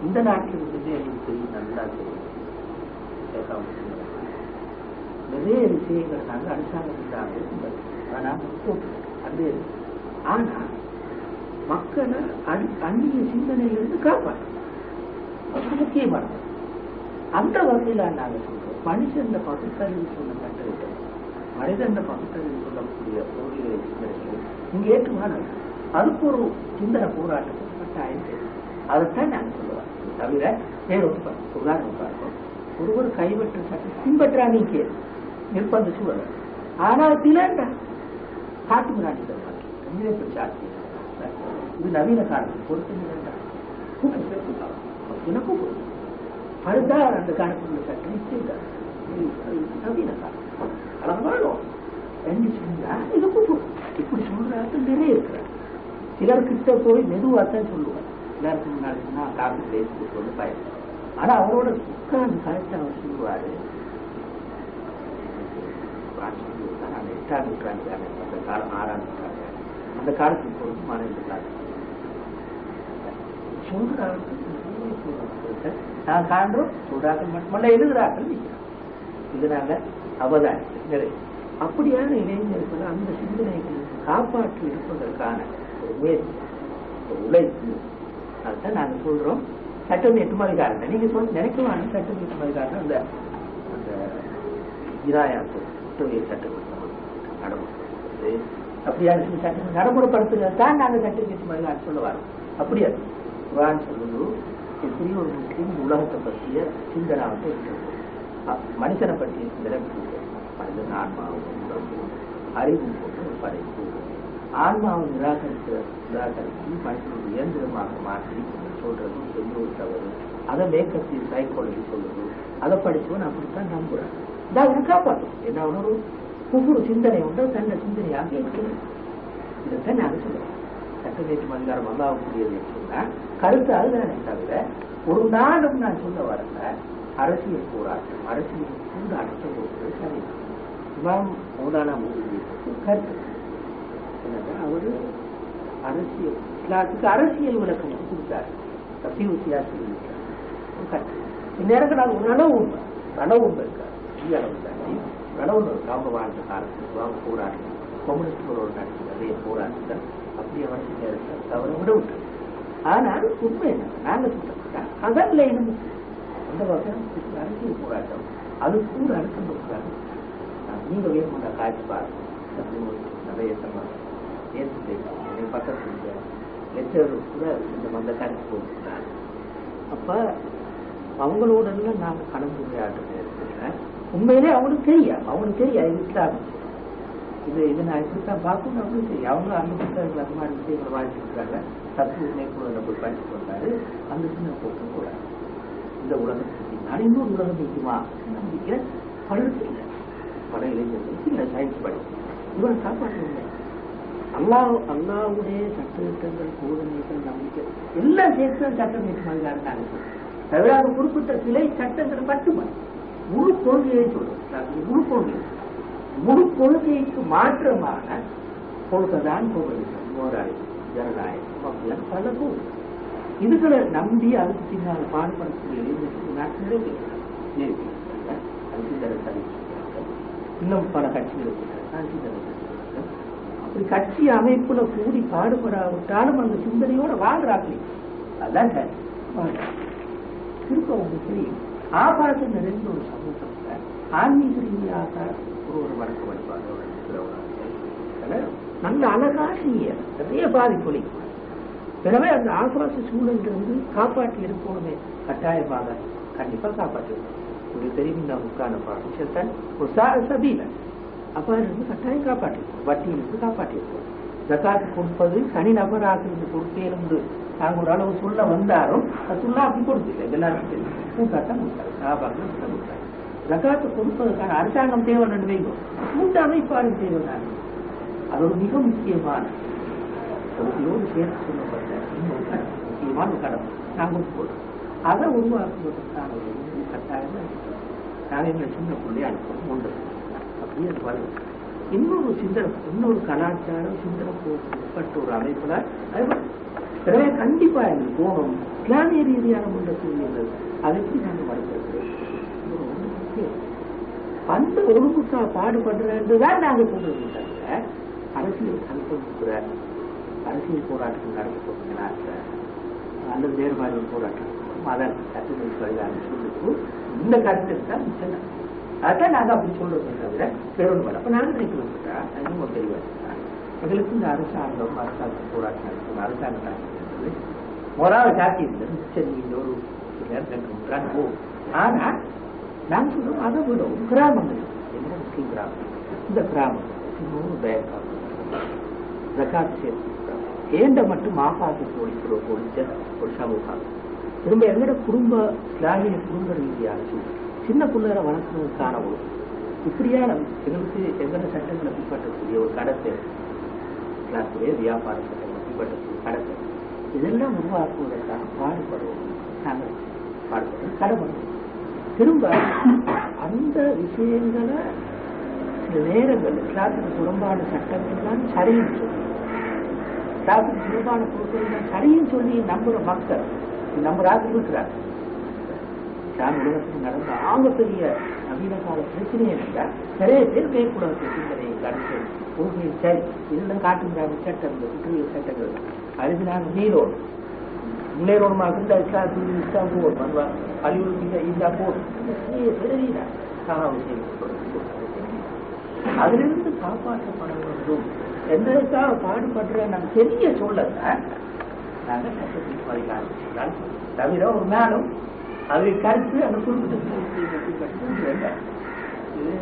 இந்த நாட்டில் இருந்து எனக்கு தெரியும், நல்லா தெரியும். நிறைய விஷயங்கள் நாங்கள் அரசாங்கத்துக்காக அது ஆனா மக்களை அந்நிய சிந்தனையிலிருந்து காப்பாற்று முக்கியமானது. அந்த வகையில நாங்கள் சொல்றோம் மனுஷன் பகுத்தறிவு சொன்ன கண்டறிவிட்டோம். மனிதன் பகுத்தறிவு சொல்லக்கூடிய ஓரிரை சிந்தனைகள் இங்க ஏற்றுமான அதுக்கு ஒரு சிந்தனை போராட்டத்துக்கு கட்டாயம் தேவை. அதைத்தான் நாங்கள் சொல்லுவோம். தவிர வேறொரு உதாரணம் பார்ப்போம். ஒருவர் கைவற்ற சட்டம் பின்பற்றா நீங்க நிர்பந்த சூழல். ஆனால் திலண்டா காட்டு முன்னாடி சாட்சி இது நவீன காலம் பொறுத்து எனக்கும் அதுதான் அந்த காலத்துள்ள சட்டம் நவீன காலம் அழகாலும் என்ன சொன்னா இதுக்கு இப்படி சொல்றாங்க நிறைய இருக்கிறார். சிலர்கிட்ட போய் மெதுவாத்தான் சொல்லுவார். எல்லாருக்கும் முன்னாடி நான் காப்பி பேசி சொல்லி பயம். ஆனா அவரோட உட்கார்ந்து கரெக்டா அவர் சொல்லுவாரு. நான் 8ஆம் நூற்றாண்டு அந்த காலம் 6ஆம் நூற்றாண்டு அந்த காலத்துக்கு பொருத்தமான இந்த காலம் சொல்றாங்க. நான் காண்றோம் சொல்றாங்க மட்டுமல்ல எழுதுறார்கள். இது நாங்க அவதானிக்க அப்படியான இளைஞர்கள் அந்த சிந்தனைகளை காப்பாற்றி இருப்பதற்கான ஒரு முயற்சி உழைப்பு. அதுதான் நாங்க சொல்றோம் சட்டம் ஏற்றுமதிக்காரன். நீங்க சொல்ல நினைக்குவாங்க சட்டம் ஏற்றுமதிக்காரன் அந்த அந்த இராயாத்து குற்றவியல் சட்டம் நடைமுறை அப்படியான சட்டம் நடைமுறைப்படுத்துறது தான் நாங்கள் சட்டம் ஏற்றுமதிக்காரன் சொல்ல வரோம். அப்படியா குர்ஆன் சொல்லுது எப்படி ஒரு முஸ்லீம் உலகத்தை பற்றிய சிந்தனாவத்தை இருக்கிறது. மனுஷனை பற்றிய சிந்தனை மனிதன் ஆன்மாவும் அறிவும் போன்ற ஒரு படைப்பு. ஆன்மாவை நிராகரித்து மனுஷனுடைய இயந்திரமாக மாற்றி சொல்றது பெரிய ஒரு தவறு. அதை மேற்கத்திய சைக்காலஜி சொல்லுது. அதை படிச்சவன் அப்படித்தான் நம்புறான். இதை காப்பாற்றும். என்ன ஒரு ஒவ்வொரு சிந்தனை உண்டு தன்னை சிந்தனையாக இருக்கிறது. இதைத்தான் நாங்கள் சொல்லுவோம். சட்டமேற்று அதிகாரம் வந்தாகக்கூடியது சொன்னா கருத்து அதுதானே தவிர ஒரு நாடும் நான் சொல்ல வரல. அரசியல் போராட்டம் அரசியல் சூடாட்ட போகிறது சரி. இமாம் மௌலானா கருத்து அவரு அரசியல் இஸ்லாத்துக்கு அரசியல் விளக்கம் கொடுத்தாரு. தசீவு சியாசி இந்நேரங்கள் ஒரு நனவு உண்மை நனவு உண்மை இருக்காரு. அளவு தாண்டி நனவு இருக்கு. அவங்க வாழ்ந்த காலத்துக்கு அவங்க போராட்டம் கம்யூனிஸ்டோட நடத்தி நிறைய போராட்டங்கள் அப்படி அவருக்கு நேரத்தை தவறு விட விட்டு. ஆனால் உண்மை என்ன நாங்க சொல்றோம் அதல்ல என்ன அந்த வகையான அரசியல் போராட்டம் அது கூட அடுத்த நீங்க வேணும்னா காய்ச்சி பாருங்க. நிறைய ஏற்று பக்கத்துல லெக்சர் கூட இந்த மந்த கருத்து போட்டுருந்தாங்க. அப்ப அவங்களோட எல்லாம் நாங்க கலந்துரையாடுறதுல உண்மையிலே அவங்களுக்கு தெரியாது இஸ்லாம் இது நான் இப்படித்தான் பார்க்கணும் அப்படின்னு தெரியும். அவங்க அந்த புத்தகங்கள் அந்த மாதிரி விஷயங்களை வாழ்த்துக்கிறாங்க. தத்துவ மேற்கொள்ள போய் படிச்சு வந்தாரு. அந்த சின்ன போக்கு கூட இந்த உலகத்துக்கு நான் இன்னொரு உலகம் இருக்குமா நம்பிக்கிற பலருக்கு இல்லை. பல இளைஞர்களுக்கு இல்லை சயின்ஸ் படிச்சு இவரை காப்பாற்ற அல்லாவுடைய சட்டத்திட்டங்கள் போதனைகள் நம்பிக்கை எல்லாம் சேர்த்து சட்டம் ஏற்றுமாதிரி தவிர அது குறிப்பிட்ட சிலை சட்டங்கள் மட்டுமா முழு கொள்கையை சொல்றோம். முழு கொள்கைக்கு மாற்றமான கொள்கைதான் கோபலிசம் போராளி ஜனநாயகம் அப்படியான பல கொள்கை. இதுகளை நம்பி அதுக்கு பின்னால் பாடுபடக்கூடிய இளைஞர்களுக்கு இன்னும் பல கட்சிகள் அப்படி கட்சி அமைப்புல கூடி பாடுபடாவிட்டாலும் அந்த சிந்தனையோட வாழ்றாங்க. அதான் திரும்ப உங்களுக்கு தெரியும். ஆபாசம் நிறைந்த ஒரு சமூகத்துல ஆன்மீக ரீதியாக ஒரு வழக்கு வழிபாடு நல்ல அழகாக நிறைய பாதிப்பொலி. எனவே அந்த ஆபாச சூழல் இருந்து காப்பாற்றி இருக்கணுமே கட்டாயமாக கண்டிப்பா காப்பாற்றி உங்களுக்கு தெரியும். இந்த முக்கான விஷயத்தான் ஒரு சபீல அப்ப இருந்து கட்டாயம் காப்பாற்றிருக்கோம். வட்டியிலிருந்து காப்பாற்றிருக்கோம். ஜகாத்து கொடுப்பது தனிநபராக இருந்து கொடுப்பேருந்து நாங்கள் ஒரு அளவு சொல்ல வந்தாலும் சொல்ல அப்படி கொடுத்தில்லை. எல்லாருக்கும் தெரியும். கூட்டாட்டம் கொடுத்தாரு சாபாக்கள் கொடுத்தாரு. ஜகாத்து கொடுப்பதற்கான அரசாங்கம் தேவை வைக்கும். கூட்ட அமைப்பாளர் தேவை. அது ஒரு மிக முக்கியமான தொகுதியோடு சேர்த்து சொல்லப்பட்ட இன்னொரு கடமை, முக்கியமான கடமை நாங்கள் போடுறோம். அதை உருவாக்குவதற்கான ஒரு கட்டாயம் நாங்கள் எங்களை சின்ன பிள்ளையை அனுப்பணும் உண்டு. அப்படியே அது வரும். இன்னொரு சிந்தனை, இன்னொரு கலாச்சாரம் சிந்தனை போட்டு ஒரு அமைப்புல எனவே கண்டிப்பா எங்களுக்கு தோணும் இஸ்லாமிய ரீதியான முன்ன சூழ்நிலை அதை எப்படி நாங்கள் வளர்க்கிறோம். அந்த ஒழுங்குக்கா பாடுபடுறதுதான் நாங்கள் சொல்றது தவிர அரசியல் அனுப்பிக்கிற அரசியல் போராட்டம் நடத்த அல்லது வேறுபாடு போராட்டம் அதன் கட்டுரை சொல்லிட்டு இந்த கருத்து தான் மிச்சம். அதான் நாங்கள் அப்படி சொல்றோம் தவிர பெரும்பாலும் அப்ப நாங்கள் நினைக்கிறோம்டா இன்னும் தெளிவாக எங்களுக்கு இந்த அரசாங்கம் போராட்டம் நடக்கும் அரசாங்கம் நடக்கிறது மொராவை சாத்தி இருந்தது மிச்சம் நீங்க ஒரு நேரத்தில் போகும். ஆனா நாங்கள் சொல்றோம் அதை விட ஒரு கிராமங்கள் என்ன முஸ்லீம் கிராமம், இந்த கிராமங்கள் இன்னொரு பேங்காக ஜக்காத்து சேர்த்து ஏண்ட மட்டும் மாப்பாக்கு ஒழிச்ச ஒரு சமூகம் திரும்ப எங்களோட குடும்ப இஸ்லாமிய குடும்ப ரீதியான சின்ன பிள்ளைகளை வளர்க்கறதுக்கான ஒரு இப்படியான எங்களுக்கு எங்களோட சட்டங்களை பின்பற்றக்கூடிய ஒரு கடத்தை கிளாஸுடைய வியாபார சட்டங்களை பின்பற்றக்கூடிய கடத்தை இதெல்லாம் உருவாக்குவதற்காக பாடுபடுவோம். நாங்கள் பாடுபடுவோம் கடமைப்படுவோம். திரும்ப அந்த விஷயங்களை சில நேரங்கள் இஸ்லாத்துக்கு புறம்பான சட்டங்கள் தான் சரின்னு சொல்லி இஸ்லாத்துக்கு புறம்பான பொருட்கள் தான் சரின்னு சொல்லி நம்புற மக்கள் நம்ம ராத்திரி இருக்கிறார். உலகத்தில் நடந்த ஆகப்பெரிய நவீன கால பிரச்சனை என்றால் நிறைய பேர் மேற்குலகத்தை சிந்தனையை கருத்து உண்மையில் சரி இதெல்லாம் காட்டுகிறாங்க சட்டம் குற்றவியல் சட்டங்கள் அறிவினாங்க நீரோடு முன்னேறோமாக இருந்தா இஸ்லாம் போர் பண்ணுவா அலிவுக்கு இந்த போர் பெரிய அதிலிருந்து காப்பாற்றப்பட வேண்டும் என்பதற்காக பாடுபடுற நாம் தெரிய சொல்லல நாங்கள் சட்டத்தில் பதிலாக தவிர ஒரு நாளும் அதை கருத்து அந்த குறிப்பிட்ட இது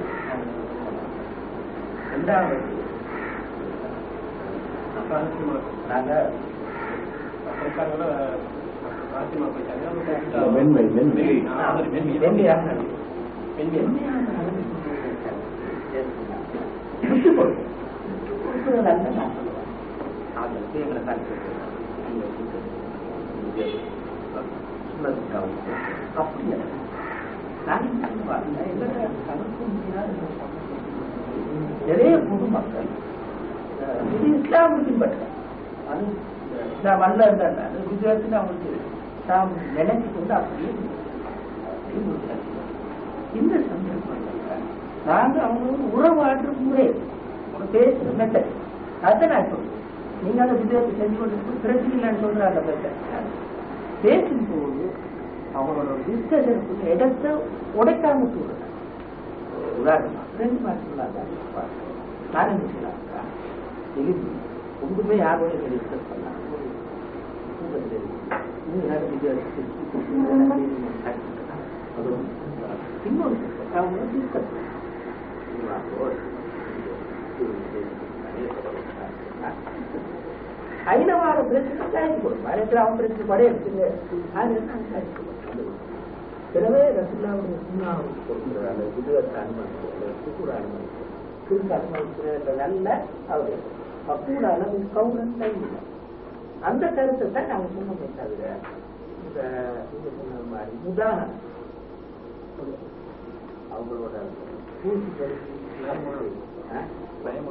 ரெண்டாவது நிறைய பொதுமக்கள் இது இஸ்லாமுக்கு பின்பற்ற அது இஸ்லாம் அல்ல குஜராத்தில் அவங்களுக்கு இஸ்லாம் நினைச்சு கொண்டு அப்படியே இந்த சந்தர்ப்பங்கள் நாங்கள் அவங்களோட உறவாற்று முறை பேசுற மெத்தட் அதான் நான் சொல்றேன். நீங்க அதை குஜராத்தை செஞ்சு கொண்டு பிரச்சனை இல்லைன்னு சொல்ற அந்த மெத்தட் பேசும்போது அவங்களோட டிஸ்கஷனுக்கு இடத்தை உடைக்காம சொல்றேன். உதாரணமா ரெண்டு மாதிரி சொல்லாங்க ஒன்றுமே யாரோட டிஸ்கஸ் பண்ணலாம் இன்னொரு டிஸ்கஸ் ஐநவார பிரச்சனை சாய்ச்சி கொடுக்கும் அதற்கு அவன் பிரச்சனை படையெடுத்துங்க எனவே ரசுல்லாவுடைய சுண்ணாவுக்கு கொடுக்கிறாங்க குஜராத் அனுமதி சுக்கூட அனுமதி திரும்ப அனுமதிக்கிற நல்ல அவரு அப்பூட அளவு கவுரன் கைவில்லை அந்த கருத்தை தான் நாங்கள் சொன்னோமே தவிர இந்த சொன்ன மாதிரி உதாரணம் அவங்களோட பூசி பறிச்சு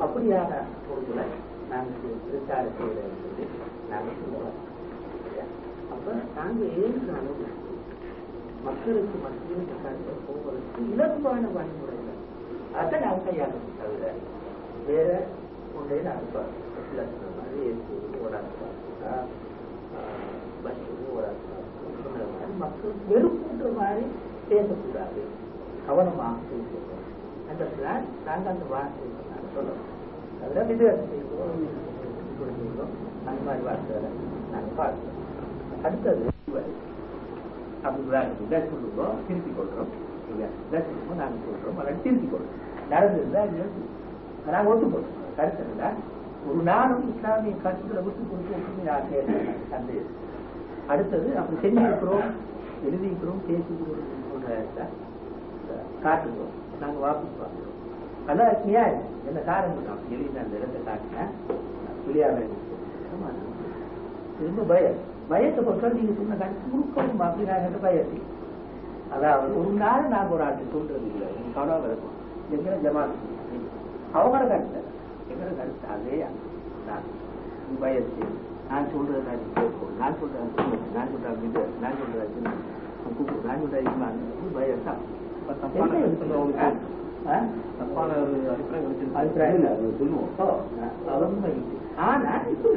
அப்படியான பொருட்களை நாங்கள் பிரச்சாரம் செய்யறது நாங்கள் சொல்லுவோம். அப்ப நாங்கள் ஏன் மக்களுக்கு மத்தியில் கருத்தை போவதற்கு இலகுவான வழிமுறைகள் அதை நாங்கள் கையாளணும் தவிர வேற ஒன்றை நாங்கள் மாதிரி பஸ் சொன்ன மாதிரி மக்கள் வெறுப்புன்ற மாதிரி பேசக்கூடாது, கவனமாக பேசணும் அந்த பிளான் நாங்கள் அந்த வார்த்தை சொல்லணும். அதெல்லாம் வித்தியாசம் அந்த மாதிரி வார்த்தைகளை நாங்கள் பார்க்கிறோம். அடுத்தது அப்படி சொல்லுவோம் திருப்பி கொள்றோம் சொல்லுவோம் நாங்கள் சொல்றோம் அதெல்லாம் திருப்பி கொள்றோம் நடந்திருந்தா நாங்கள் ஒத்து போடுறோம். கருத்து இருந்தா ஒரு நாளும் இஸ்லாமிய கருத்துக்களை விட்டு கொடுத்து ஒற்றுமை சந்தேகம். அடுத்தது அப்படி செஞ்சிருக்கிறோம் எழுதிக்கிறோம் பேசிக்கிறோம் காட்டுகிறோம் நாங்கள் வாபஸ் வாங்குறோம். அதான் நியாயம் என்ன காரணம் எழுதி அந்த இடத்தை காட்டினேன் விளையாட திரும்ப பயத்தை பொறுத்தால் நீங்க சொன்ன கருத்து முழுக்கவும் அப்படின்னா பயத்தை அதாவது ஒரு நாள் நாங்கள் ஒரு ஆட்டு சொல்றது இல்லை கவனம் இருக்கும் எங்களை ஜமாத்து அவங்களோட கருத்தை எங்களை கருத்து அதே பயத்து நான் சொல்றது நான் கேட்கும் நான் சொல்றேன் நான் சொல்றேன் இது நான் சொல்றேன் நான் சொல்றேன் பயத்தான் தப்பான ஒரு அபிப்பிராயம் சொல்லுவோம் ஆனா இப்ப